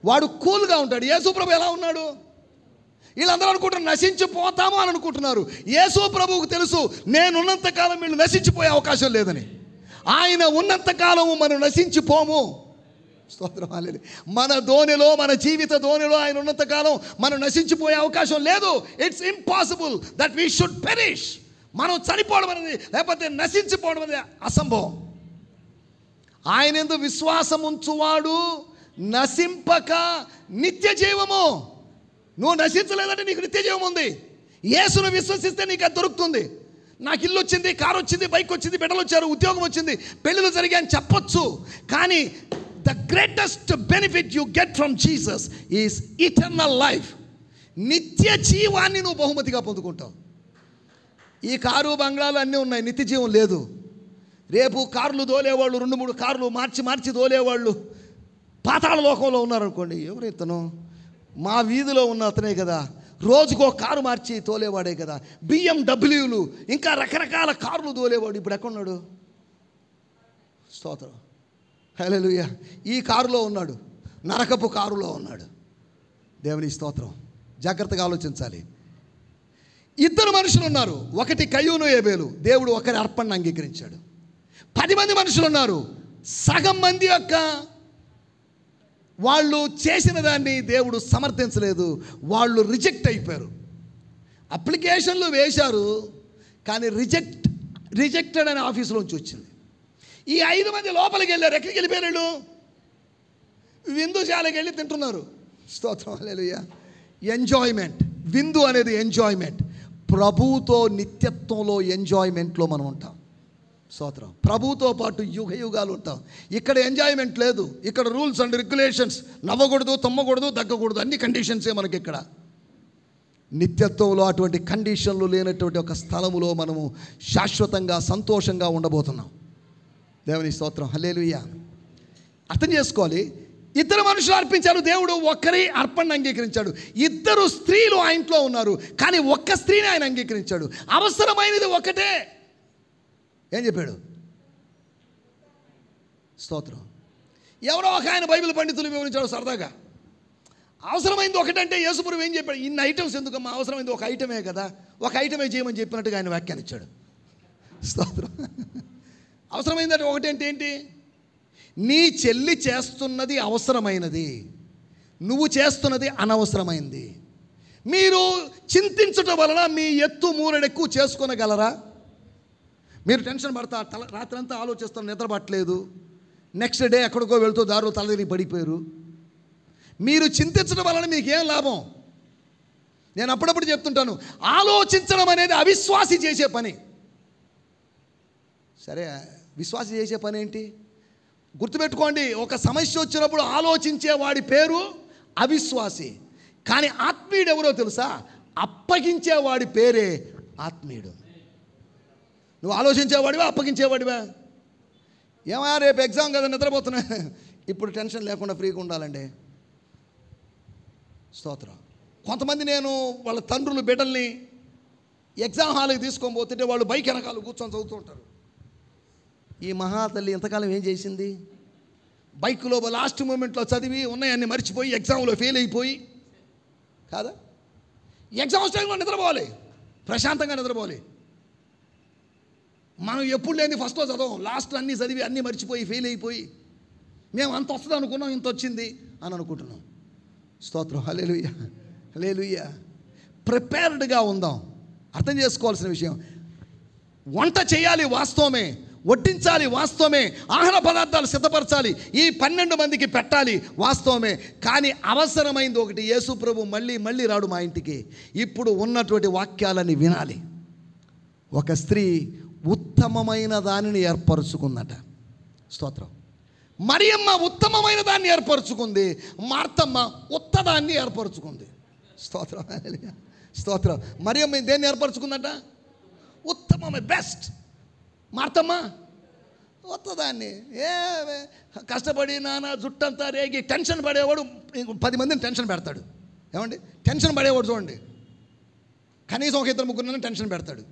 వాడు కూల్గా ఉంటాడు. యేసు ప్రభు ఎలా ఉన్నాడు? వీళ్ళందరూ అనుకుంటున్నారు నశించిపోతాము అని అనుకుంటున్నారు. యేసు ప్రభువుకు తెలుసు, నేనున్నంతకాలం వీళ్ళు నశించిపోయే అవకాశం లేదని. ఆయన ఉన్నంతకాలము మనం నశించిపోము. స్తోత్రం, హల్లెలూయా. మన దోణిలో, మన జీవిత దోణిలో ఆయన ఉన్నంతకాలం మనం నశించిపోయే అవకాశం లేదు. It's impossible that we should perish. మనం చనిపోవడం అనేది, లేకపోతే నశించిపోవడం అనేది అసంభవం. ఆయన యందు విశ్వాసం ఉంచువాడు నశింపక నిత్య జీవము. నువ్వు నశించలేదంటే నీకు నిత్య జీవం ఉంది. యేసును విశ్వసిస్తే నీకు అది దొరుకుతుంది. నాకు ఇల్లు వచ్చింది, కారు వచ్చింది, బైక్ వచ్చింది, బిడ్డలు వచ్చారు, ఉద్యోగం వచ్చింది, పెళ్ళిళ్ళు జరిగాయి అని చెప్పొచ్చు. కానీ the greatest benefit you get from Jesus is eternal life. నిత్య జీవాన్ని నువ్వు బహుమతిగా పొందుకుంటావు. ఈ కారు బంగ్లాలు అన్నీ ఉన్నాయి, నిత్య జీవం లేదు. రేపు కార్లు దోలేవాళ్ళు, 2-3 కార్లు మార్చి దోలేవాళ్ళు పాతాళ లోకంలో ఉన్నారనుకోండి. ఎవరు ఇతను? మా వీధిలో ఉన్న అతనే కదా, రోజుకో కారు మార్చి తోలేవాడే కదా, BMWలు ఇంకా రకరకాల కార్లు తోలేవాడు. ఇప్పుడు ఎక్కడున్నాడు? స్తోత్రం, హల్లెలూయా. ఈ కారులో ఉన్నాడు, నరకపు కారులో ఉన్నాడు. దేవుని స్తోత్రం. జాగ్రత్తగా ఆలోచించాలి. 2 మనుషులు ఉన్నారు, ఒకటి కయ్యూను ఏబేలు. దేవుడు ఒకరి అర్పణను అంగీకరించాడు. 10 మంది మనుషులు ఉన్నారు, సగం మంది యొక్క వాళ్ళు చేసిన దాన్ని దేవుడు సమర్థించలేదు, వాళ్ళు రిజెక్ట్ అయిపోయారు. అప్లికేషన్లు వేశారు కానీ రిజెక్టెడ్ అనే ఆఫీసులోంచి వచ్చింది. ఈ 5 మంది లోపలికి వెళ్ళారు. ఎక్కడికి వెళ్ళిపోయారు? విందుశాలకు వెళ్ళి తింటున్నారు. స్తోత్రం, హల్లెలూయా. ఎంజాయ్మెంట్. విందు అనేది ఎంజాయ్మెంట్. ప్రభువుతో నిత్యత్వంలో ఎంజాయ్మెంట్లో మనం ఉంటాం. స్తోత్రం. ప్రభువుతో పాటు యుగ యుగాలు ఉంటాం. ఇక్కడ ఎంజాయ్మెంట్ లేదు. ఇక్కడ రూల్స్ అండ్ రెగ్యులేషన్స్, నవ్వకూడదు, తమ్మకూడదు, దగ్గకూడదు, అన్ని కండిషన్సే మనకి ఇక్కడ. నిత్యత్వంలో అటువంటి కండిషన్లు లేనటువంటి ఒక స్థలములో మనము శాశ్వతంగా సంతోషంగా ఉండబోతున్నాం. దేవుని స్తోత్రం, హల్లెలూయా. అర్థం చేసుకోవాలి. 2 మనుషులు అర్పించారు, దేవుడు ఒక్కరి అర్పణను అంగీకరించాడు. 2 స్త్రీలు ఆ ఇంట్లో ఉన్నారు కానీ ఒక్క స్త్రీని ఆయన అంగీకరించాడు. అవసరమైనది ఒకటే. ఏం చెప్పాడు? స్తోత్రం. ఎవరో ఒక ఆయన బైబిల్ పండితులు వివరించాడు సరదాగా. అవసరమైంది ఒకటంటే యేసుప్రభువు ఏం చెప్పాడు? ఇన్ని ఐటమ్స్ ఎందుకమ్మా, అవసరమైంది ఒక ఐటమే కదా, ఒక ఐటమే చేయమని చెప్పినట్టుగా ఆయన వ్యాఖ్యానించాడు. స్తోత్రం. అవసరమైందంటే ఒకటంటే ఏంటి? నీ చెల్లి చేస్తున్నది అవసరమైనది, నువ్వు చేస్తున్నది అనవసరమైంది. మీరు చింతించటం వలన మీ ఎత్తు మూరెడెక్కువ చేసుకొనగలరా? మీరు టెన్షన్ పడతా, రాత్రంతా ఆలోచిస్తాను, నిద్ర పట్టలేదు, నెక్స్ట్ డే ఎక్కడికో వెళ్తూ దారిలో తలదిరిగి పడిపోయారు. మీరు చింతించడం వలన మీకేం లాభం? నేను అప్పుడప్పుడు చెప్తుంటాను, ఆలోచించడం అనేది అవిశ్వాసి చేసే పని. సరే, విశ్వాసి చేసే పని ఏంటి? గుర్తుపెట్టుకోండి, ఒక సమస్య వచ్చినప్పుడు ఆలోచించే వాడి పేరు అవిశ్వాసి. కానీ ఆత్మీయుడు ఎవరో తెలుసా? అప్పగించేవాడి పేరే ఆత్మీయుడు. నువ్వు ఆలోచించేవాడివా, అప్పగించేవాడివా? ఏమా రేపు ఎగ్జామ్ కదా, నిద్రపోతున్నా, ఇప్పుడు టెన్షన్ లేకుండా ఫ్రీగా ఉండాలండి. స్తోత్రం. కొంతమంది నేను వాళ్ళ తండ్రులు బిడ్డల్ని ఎగ్జామ్ హాల్కి తీసుకొని పోతుంటే వాళ్ళు బైక్ వెనకాల కూర్చొని చదువుతూ ఉంటారు. ఈ మహాతల్లి ఎంతకాలం ఏం చేసింది? బైక్లో లాస్ట్ మూమెంట్లో చదివి ఉన్నాయన్నీ మర్చిపోయి ఎగ్జామ్లో ఫెయిల్ అయిపోయి కాదా? ఎగ్జామ్స్ టైంలో నిద్రపోవాలి, ప్రశాంతంగా నిద్రపోవాలి. మనం ఎప్పుడు లేని ఫస్ట్లో చదవం, లాస్ట్లో అన్నీ చదివి అన్నీ మర్చిపోయి ఫెయిల్ అయిపోయి మేము అంత వస్తుంది అనుకున్నాం, ఇంత వచ్చింది అని అనుకుంటున్నాం. స్తోత్రం, హల్లెలూయా, హల్లెలూయా. ప్రిపేర్డ్గా ఉందాం. అర్థం చేసుకోవాల్సిన విషయం, వంట చేయాలి వాస్తవమే, వడ్డించాలి వాస్తవమే, ఆహార పదార్థాలు సిద్ధపరచాలి, ఈ 12 మందికి పెట్టాలి వాస్తవమే. కానీ అవసరమైంది ఒకటి. యేసు ప్రభు మళ్ళీ రాడు మా ఇంటికి. ఇప్పుడు ఉన్నటువంటి వాక్యాలని వినాలి. ఒక స్త్రీ ఉత్తమమైన దానిని ఏర్పరచుకుందట. స్తోత్రం. మరియమ్మ ఉత్తమమైన దాన్ని ఏర్పరచుకుంది, మార్తమ్మ ఉత్తదాన్ని ఏర్పరచుకుంది. స్తోత్రం, స్తోత్రం. మరియమ్మ దేన్ని ఏర్పరచుకుందట? ఉత్తమమే, బెస్ట్. మార్తమ్మ ఉత్తదాన్ని. కష్టపడి నాన్న జుట్టంతా రేగి టెన్షన్ పడేవాడు 10 మందిని టెన్షన్ పెడతాడు. ఏమండి? టెన్షన్ పడేవాడు చూడండి, కనీసం ఒక 2-3 టెన్షన్ పెడతాడు.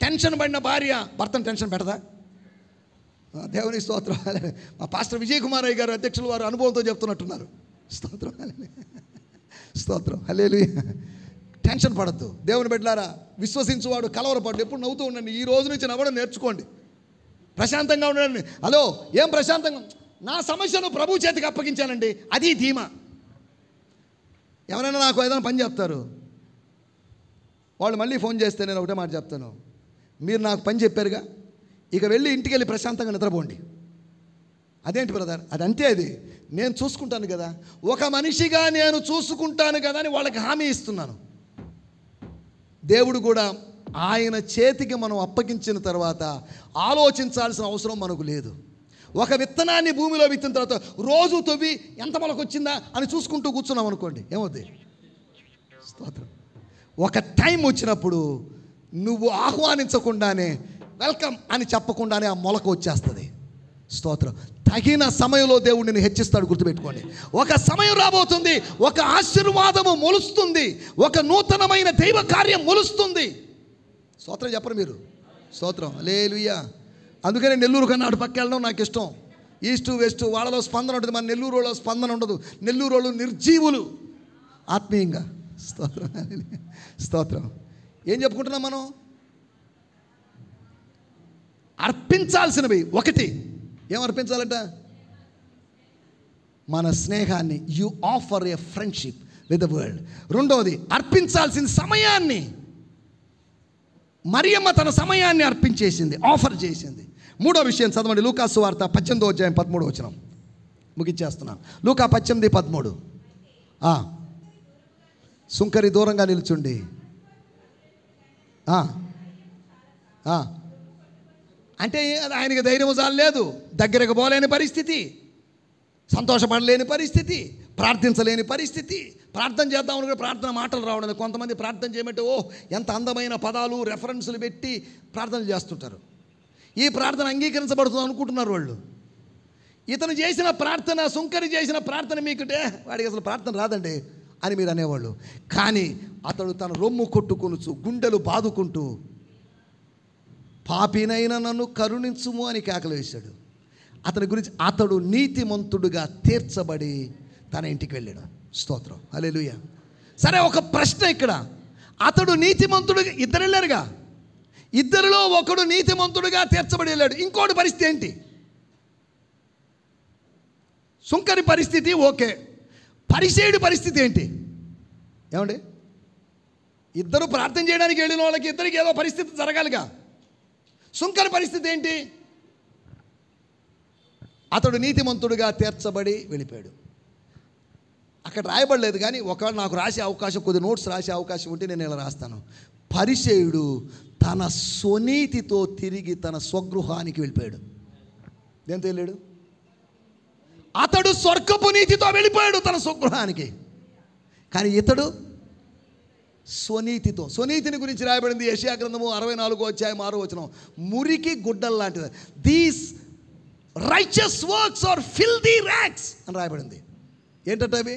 టెన్షన్ పడిన భార్య భర్తను టెన్షన్ పెడదా? దేవుని స్తోత్రం. మా పాస్టర్ విజయ్ కుమారయ్య గారు అధ్యక్షులు వారు అనుభవంతో చెప్తున్నట్టున్నారు. స్తోత్రం, స్తోత్రం, హల్లెలూయా. టెన్షన్ పడద్దు దేవుని బిడ్డలారా. విశ్వసించువాడు కలవరపడ్డు. ఎప్పుడు నవ్వుతూ ఉండండి. ఈ రోజు నుంచి నవ్వడం నేర్చుకోండి. ప్రశాంతంగా ఉండండి. హలో, ఏం ప్రశాంతంగా? నా సమస్యను ప్రభు చేతికి అప్పగించానండి, అది ధీమా. ఎవరైనా నాకు ఏదైనా పని చెప్తారు, వాళ్ళు మళ్ళీ ఫోన్ చేస్తే నేను ఒకటే మాట చెప్తాను, మీరు నాకు పని చెప్పారుగా, ఇక వెళ్ళి ఇంటికి వెళ్ళి ప్రశాంతంగా నిద్రపోండి. అదేంటి బ్రదర్? అదంతే, అది నేను చూసుకుంటాను కదా, ఒక మనిషిగా నేను చూసుకుంటాను కదా అని వాళ్ళకి హామీ ఇస్తున్నాను. దేవుడు కూడా ఆయన చేతికి మనం అప్పగించిన తర్వాత ఆలోచించాల్సిన అవసరం మనకు లేదు. ఒక విత్తనాన్ని భూమిలో విత్తిన తర్వాత రోజు తవ్వి ఎంత మొలకు వచ్చిందా అని చూసుకుంటూ కూర్చున్నాం అనుకోండి, ఏమవుద్ది? స్తోత్రం. ఒక టైం వచ్చినప్పుడు నువ్వు ఆహ్వానించకుండానే, వెల్కమ్ అని చెప్పకుండానే ఆ మొలక వచ్చేస్తుంది. స్తోత్రం. తగిన సమయంలో దేవుడిని హెచ్చిస్తాడు, గుర్తుపెట్టుకోండి. ఒక సమయం రాబోతుంది, ఒక ఆశీర్వాదము మొలుస్తుంది, ఒక నూతనమైన దైవ కార్యం మొలుస్తుంది. స్తోత్రం చెప్పరు మీరు? స్తోత్రం. హల్లెలూయా. అందుకనే నెల్లూరు కన్నా అటు పక్క వెళ్ళడం నాకు ఇష్టం. ఈస్ట్ వెస్ట్ వాళ్ళలో స్పందన ఉంటుంది, మన నెల్లూరు వాళ్ళలో స్పందన ఉండదు. నెల్లూరు వాళ్ళు నిర్జీవులు ఆత్మీయంగా. స్తోత్రం. స్తోత్రం. ఏం చెప్పుకుంటున్నాం మనం? అర్పించాల్సినవి ఒకటి. ఏం అర్పించాలంట? మన స్నేహాన్ని. You offer A friendship with the world. రెండవది అర్పించాల్సిన సమయాన్ని. మరియమ్మ తన సమయాన్ని అర్పించేసింది, ఆఫర్ చేసింది. మూడో విషయం చదవండి, లూకా సువార్త 18:13 ముగించేస్తున్నాను. లూకా 18:13. సుంకరి దూరంగా నిల్చుండి అంటే ఆయనకి ధైర్యం చాలలేదు, దగ్గరకు పోలేని పరిస్థితి, సంతోషపడలేని పరిస్థితి, ప్రార్థించలేని పరిస్థితి. ప్రార్థన చేద్దామని కూడా ప్రార్థన మాటలు రావడం. కొంతమంది ప్రార్థన చేయమంటే ఎంత అందమైన పదాలు రెఫరెన్సులు పెట్టి ప్రార్థన చేస్తుంటారు. ఈ ప్రార్థన అంగీకరించబడుతుంది అనుకుంటున్నారు వాళ్ళు. ఇతను చేసిన ప్రార్థన, సుంకరి చేసిన ప్రార్థన మీకుంటే వాడికి అసలు ప్రార్థన రాదండి అని మీరు అనేవాళ్ళు. కానీ అతడు తన రొమ్ము కొట్టుకొనుచు, గుండెలు బాదుకుంటూ, పాపినైనా నన్ను కరుణించుము అని కేకలు వేశాడు. అతని గురించి, అతడు నీతిమంతుడుగా తీర్చబడి తన ఇంటికి వెళ్ళాడు. స్తోత్రం. హల్లెలూయా. సరే, ఒక ప్రశ్న ఇక్కడ. అతడు నీతిమంతుడుగా, ఇద్దరు వెళ్ళారుగా, ఇద్దరిలో ఒకడు నీతిమంతుడుగా తీర్చబడి వెళ్ళాడు. ఇంకోటి పరిస్థితి ఏంటి? సుంకరి పరిస్థితి ఓకే, పరిసేయుడి పరిస్థితి ఏంటి? ఏమండి? ఇద్దరు ప్రార్థన చేయడానికి వెళ్ళిన వాళ్ళకి ఇద్దరికి ఏదో పరిస్థితి జరగాలిగా. సుంకరి పరిస్థితి ఏంటి? అతడు నీతిమంతుడుగా తీర్చబడి వెళ్ళిపోయాడు. అక్కడ రాయబడలేదు, కానీ ఒకవేళ నాకు రాసే అవకాశం, కొద్ది నోట్స్ రాసే అవకాశం ఉంటే నేను ఇలా రాస్తాను. పరిసేయుడు తన స్వనీతితో తిరిగి తన స్వగృహానికి వెళ్ళిపోయాడు. దేంతో వెళ్ళాడు? అతడు స్వర్గపు నీతితో వెళ్ళిపోయాడు తన స్వగృహానికి. కానీ ఇతడు స్వనీతితో. స్వనీతిని గురించి రాయబడింది యెషయా గ్రంథము 64:6. మురికి గుడ్డల్లాంటిది. These righteous works are filthy rags అని రాయబడింది. ఏంటంటే అవి?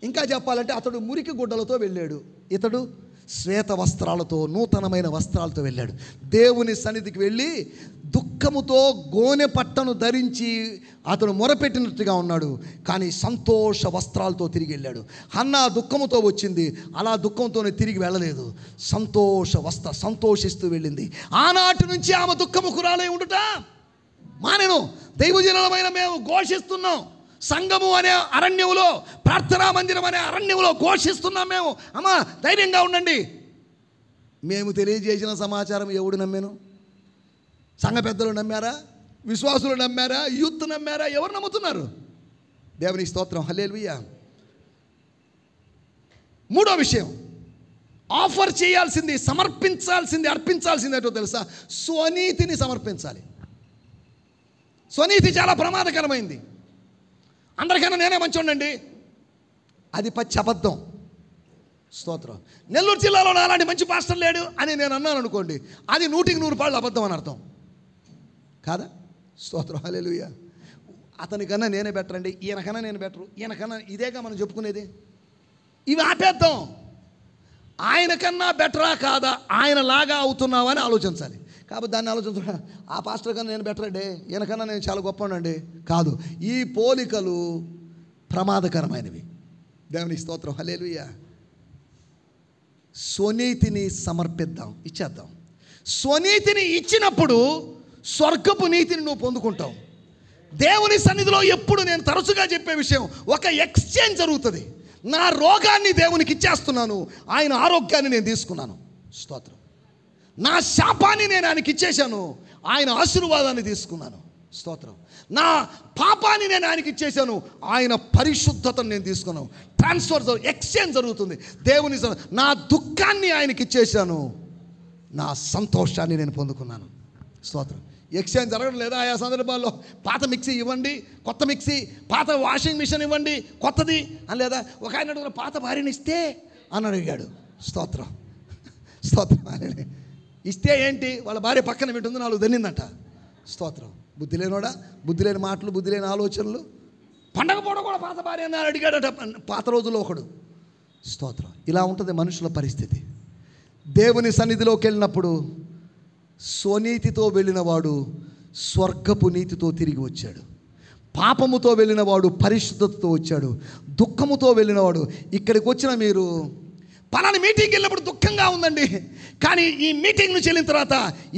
ఇంకా చెప్పాలంటే అతడు మురికి గుడ్డలతో వెళ్ళాడు, ఇతడు శ్వేత వస్త్రాలతో, నూతనమైన వస్త్రాలతో వెళ్ళాడు. దేవుని సన్నిధికి వెళ్ళి దుఃఖముతో గోనె పట్టను ధరించి అతడు మొరపెట్టినట్టుగా ఉన్నాడు, కానీ సంతోష వస్త్రాలతో తిరిగి వెళ్ళాడు. హన్నా దుఃఖముతో వచ్చింది, అలా దుఃఖంతోనే తిరిగి వెళ్ళలేదు, సంతోషిస్తూ వెళ్ళింది. ఆనాటి నుంచి ఆమె దుఃఖముఖురాలై ఉండుట మానెను. దైవజనులమైన మేము ఘోషిస్తున్నాం, సంఘము అనే అరణ్యములో, ప్రార్థనా మందిరం అనే అరణ్యములో ఘోషిస్తున్నాం మేము. అమ్మా ధైర్యంగా ఉండండి. మేము తెలియజేసిన సమాచారం ఎవడు నమ్మాను? సంఘ పెద్దలు నమ్మారా? విశ్వాసులు నమ్మారా? యూత్ నమ్మారా? ఎవరు నమ్ముతున్నారు? దేవుని స్తోత్రం. హల్లెలూయా. మూడో విషయం, ఆఫర్ చేయాల్సింది, సమర్పించాల్సింది, అర్పించాల్సింది ఏంటో తెలుసా? స్వనీతిని సమర్పించాలి. స్వనీతి చాలా ప్రమాదకరమైంది. అందరికన్నా నేనే మంచోండండి, అది పచ్చి అబద్ధం. స్తోత్రం. నెల్లూరు జిల్లాలో అలాంటి మంచి పాస్టర్ లేడు అని నేను అన్నాను అనుకోండి, అది 100% అబద్ధం అని అర్థం కాదా? స్తోత్రం. హల్లెలూయా. అతనికన్నా నేనే బెటర్ అండి, ఈయనకన్నా నేను బెటరు, ఈయనకన్నా, ఇదేగా మనం చెప్పుకునేది. ఇవి ఆపేద్దాం. ఆయనకన్నా బెటరా కాదా, ఆయనలాగా అవుతున్నావా అని ఆలోచించాలి. కాబట్టి దాన్ని ఆలోచించా, ఆ పాస్టర్ కన్నా నేను బెటర్ అండి, ఈయనకన్నా నేను చాలా గొప్పనండి కాదు. ఈ పోలికలు ప్రమాదకరమైనవి. దేవుని స్తోత్రం. హల్లెలూయా. స్వనీతిని సమర్పిద్దాం, ఇచ్చేద్దాం. స్వనీతిని ఇచ్చినప్పుడు స్వర్గపు నీతిని నువ్వు పొందుకుంటావు. దేవుని సన్నిధిలో ఎప్పుడు నేను తరచుగా చెప్పే విషయం, ఒక ఎక్స్చేంజ్ జరుగుతుంది. నా రోగాన్ని దేవునికి ఇచ్చేస్తున్నాను, ఆయన ఆరోగ్యాన్ని నేను తీసుకున్నాను. స్తోత్రం. నా శాపాన్ని నేను ఆయనకి ఇచ్చేశాను, ఆయన ఆశీర్వాదాన్ని తీసుకున్నాను. స్తోత్రం. నా పాపాన్ని నేను ఆయనకి ఇచ్చేసాను, ఆయన పరిశుద్ధతను నేను తీసుకున్నాను. ట్రాన్స్ఫర్, ఎక్స్చేంజ్ జరుగుతుంది. దేవుని నా దుఃఖాన్ని ఆయనకి ఇచ్చేసాను, నా సంతోషాన్ని నేను పొందుకున్నాను. స్తోత్రం. ఎక్స్చేంజ్ జరగడం లేదా ఆయా సందర్భాల్లో? పాత మిక్సీ ఇవ్వండి, కొత్త మిక్సీ, పాత వాషింగ్ మిషన్ ఇవ్వండి, కొత్తది అని లేదా? ఒక ఆయన అడుగున పాత భార్యని ఇస్తే అని అడిగాడు. స్తోత్రం, స్తోత్రం. ఇస్తే ఏంటి, వాళ్ళ భార్య పక్కన పెట్టుంది, 4 దన్నిందంట. స్తోత్రం. బుద్ధి లేనోడా, బుద్ధి లేని మాటలు, బుద్ధి లేని ఆలోచనలు. పండగ పూట కూడా పాత భార్య అని అడిగాడట పాత రోజుల్లో ఒకడు. స్తోత్రం. ఇలా ఉంటుంది మనుషుల పరిస్థితి. దేవుని సన్నిధిలోకి వెళ్ళినప్పుడు స్వనీతితో వెళ్ళినవాడు స్వర్గపు నీతితో తిరిగి వచ్చాడు. పాపముతో వెళ్ళినవాడు పరిశుద్ధతతో వచ్చాడు. దుఃఖముతో వెళ్ళినవాడు, ఇక్కడికి వచ్చిన మీరు పలానా మీటింగ్కి వెళ్ళినప్పుడు దుఃఖంగా ఉందండి, కానీ ఈ మీటింగ్ నుంచి వెళ్ళిన తర్వాత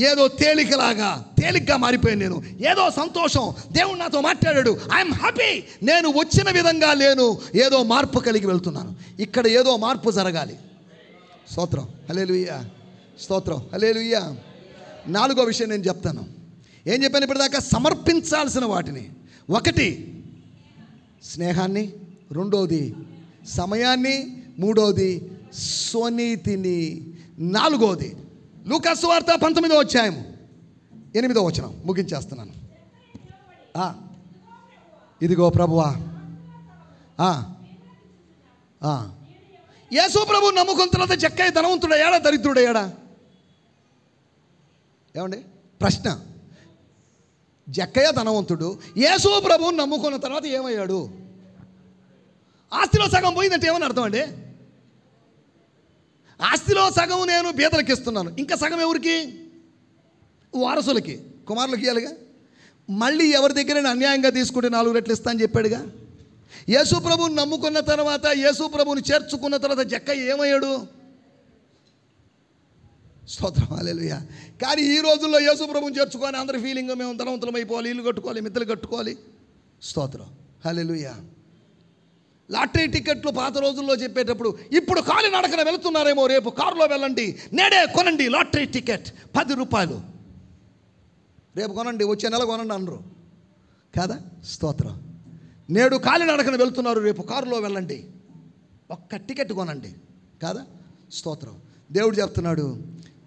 ఏదో తేలిగ్గా మారిపోయాను, నేను ఏదో సంతోషం, దేవుడు నాతో మాట్లాడాడు, ఐఎమ్ హ్యాపీ, నేను వచ్చిన విధంగా లేను, ఏదో మార్పు కలిగి వెళ్తున్నాను. ఇక్కడ ఏదో మార్పు జరగాలి. స్తోత్రం, హల్లెలూయా, స్తోత్రం, హల్లెలూయా. 4వ విషయం నేను చెప్తాను. ఏం చెప్పాను ఇప్పటిదాకా? సమర్పించాల్సిన వాటిని. 1 స్నేహాన్ని, 2వది సమయాన్ని, 3వది స్వనీతిని, 4వది లూకా సువార్త 19వ అధ్యాయం 8వ వచనం ముగించేస్తున్నాను. ఇదిగో ప్రభువా, యేసు ప్రభు నమ్ముకున్న తర్వాత జక్కయ్య ధనవంతుడయ్యాడా, దరిద్రుడయ్యాడా? ఏమండి ప్రశ్న. జక్కయ్య ధనవంతుడు, యేసు ప్రభువుని నమ్ముకున్న తర్వాత ఏమయ్యాడు? ఆస్తిలో సగం పోయిందంటే ఏమని అర్థం అండి? ఆస్తిలో సగం నేను బీదలకి ఇస్తున్నాను, ఇంకా సగం ఎవరికి? వారసులకి, కుమారులకి ఇవ్వాలిగా. మళ్ళీ ఎవరి దగ్గర అన్యాయంగా తీసుకుంటే 4 రెట్లు ఇస్తా అని చెప్పాడుగా. యేసు ప్రభువుని నమ్ముకున్న తర్వాత, యేసు ప్రభువుని చేర్చుకున్న తర్వాత జక్కయ్య ఏమయ్యాడు? స్తోత్రం, హల్లెలూయా. కానీ ఈ రోజుల్లో యేసు ప్రభువుని చేర్చుకొని అందరి ఫీలింగ్ మేము ధనవంతులం అయిపోవాలి, ఇల్లు కట్టుకోవాలి, మిద్దెలు కట్టుకోవాలి. స్తోత్రం, హల్లెలూయా. లాటరీ టికెట్లు పాత రోజుల్లో చెప్పేటప్పుడు, ఇప్పుడు కాలి నడకన వెళుతున్నారేమో, రేపు కారులో వెళ్ళండి, నేడే కొనండి లాటరీ టికెట్ 10 రూపాయలు, రేపు కొనండి, వచ్చే నెల కొనండి అనరు కాదా? స్తోత్రం. నేడు కాలి నడకన వెళ్తున్నారు, రేపు కారులో వెళ్ళండి, ఒక్క టికెట్ కొనండి కాదా? స్తోత్రం. దేవుడు చెప్తున్నాడు,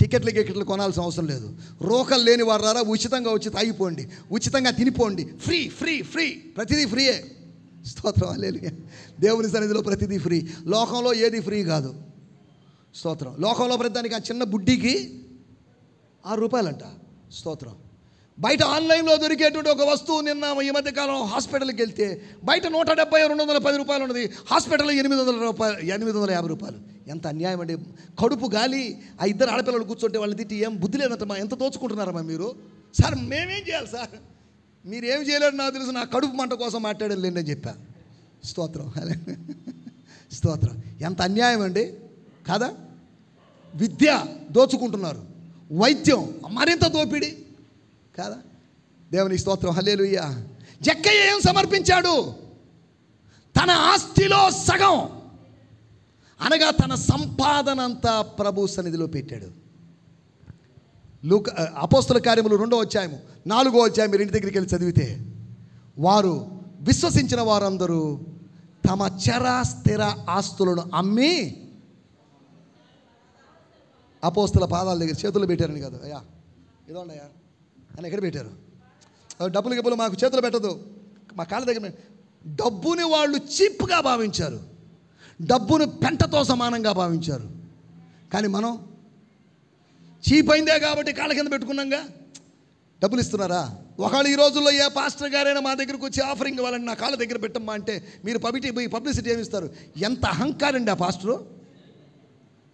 టికెట్లు కొనాల్సిన అవసరం లేదు. రోకలు లేని వారు రారా, ఉచితంగా వచ్చి తాగిపోండి, ఉచితంగా తినిపోండి, ఫ్రీ ఫ్రీ ఫ్రీ, ప్రతిదీ ఫ్రీయే. స్తోత్రం, హల్లెలూయా. దేవుని సన్నిధిలో ప్రతిదీ ఫ్రీ. లోకంలో ఏది ఫ్రీ కాదు. స్తోత్రం. లోకంలో ప్రతిదానికి ఆ చిన్న బుడ్డికి 6 రూపాయలంట. స్తోత్రం. బయట ఆన్లైన్లో దొరికేటువంటి ఒక వస్తువు నిన్న ఈ మధ్యకాలం హాస్పిటల్కి వెళ్తే బయట 170, 210 రూపాయలు ఉన్నది, హాస్పిటల్లో 850 రూపాయలు. ఎంత అన్యాయం అండి. కడుపు గాలి ఆ 2 ఆడపిల్లలు కూర్చుంటే వాళ్ళని తిట్టి, ఏం బుద్ధి లేదంటమ్మా, ఎంత దోచుకుంటున్నారమ్మా మీరు? సార్ మేమేం చేయాలి సార్, మీరేం చేయలేరు నాకు తెలుసు, నా కడుపు మంట కోసం మాట్లాడారు లేండి అని చెప్పా. స్తోత్రం, స్తోత్రం. ఎంత అన్యాయం అండి కాదా? విద్య దోచుకుంటున్నారు, వైద్యం మరింత దోపిడి కాదా? దేవుని స్తోత్రం, హల్లెలూయా. జక్కయ్య ఏం సమర్పించాడు? తన ఆస్తిలో సగం, అనగా తన సంపాదన అంతా ప్రభు సన్నిధిలో పెట్టాడు. అపోస్తల కార్యములు 2వ అధ్యాయం 4వ అధ్యాయం మీరు ఇంటి దగ్గరికి వెళ్ళి చదివితే, వారు విశ్వసించిన వారందరూ తమ స్థిర ఆస్తులను అమ్మి అపోస్తల పాదాల దగ్గర చేతులు పెట్టారని కాదు, అయ్యా ఇదోండి అయ్యా అని ఎక్కడ పెట్టారు? డబ్బులు మాకు చేతులు పెట్టదు, మా కాళ్ళ దగ్గర. డబ్బుని వాళ్ళు చీప్గా భావించారు, డబ్బును పెంటతో సమానంగా భావించారు. కానీ మనం చీప్ అయిందే కాబట్టి కాళ్ళ కింద పెట్టుకున్నాంగా. డబ్బులు ఇస్తున్నారా? ఒకవేళ ఈ రోజుల్లో ఏ పాస్టర్ గారైనా మా దగ్గరకు వచ్చి ఆఫరింగ్ ఇవ్వాలని నా కాళ్ళ దగ్గర పెట్టమ్మా అంటే మీరు పబ్లిసిటీ ఏమి ఇస్తారు? ఎంత అహంకారండి ఆ పాస్టరు.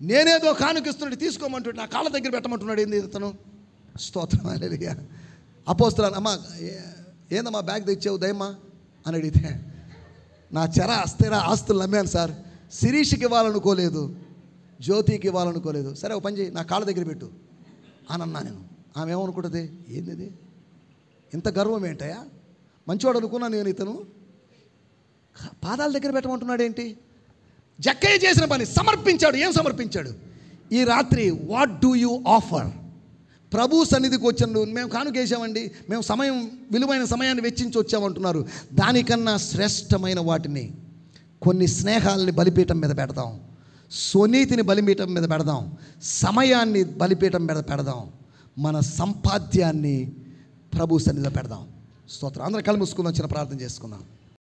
నేనేదో కానుకిస్తున్నాడు, తీసుకోమంటున్నాడు, నా కాళ్ళ దగ్గర పెట్టమంటున్నాడు. ఏంది ఇతను? స్తోత్రం, హల్లెలూయా. అపోస్తలులు, అమ్మా ఏందమ్మా బ్యాగ్ తెచ్చావు దయమ్మా అని అడిగితే, నా స్థిర ఆస్తులు నమ్మాను సార్, శిరీష్కి ఇవ్వాలనుకోలేదు, జ్యోతికి ఇవ్వాలనుకోలేదు. సరే ఒక పని చేయి, నా కాళ్ళ దగ్గర పెట్టు అని అన్నా నేను. ఆమె ఏమనుకుంటుంది, ఏంది ఇంత గర్వం ఏంటయా, మంచివాడు అనుకున్నా నేను, ఇతను పాదాల దగ్గర పెట్టమంటున్నాడు ఏంటి? జక్కయ్య చేసిన పని సమర్పించాడు. ఏం సమర్పించాడు? ఈ రాత్రి వాట్ డూ యూ ఆఫర్? ప్రభు సన్నిధికి వచ్చిన మేము కానుకేసామండి, మేము విలువైన సమయాన్ని వెచ్చించి వచ్చామంటున్నారు. దానికన్నా శ్రేష్టమైన వాటిని, కొన్ని స్నేహాలని బలిపీఠం మీద పెడదాం, స్వనీతిని బలిపీఠం మీద పెడదాం, సమయాన్ని బలిపీఠం మీద పెడదాం, మన సంపాద్యాన్ని ప్రభు సన్నిధిలో పెడదాం. స్తోత్రం. అందరం కళ్ళు మూసుకుందాం, చిన్న ప్రార్థన చేసుకుందాం.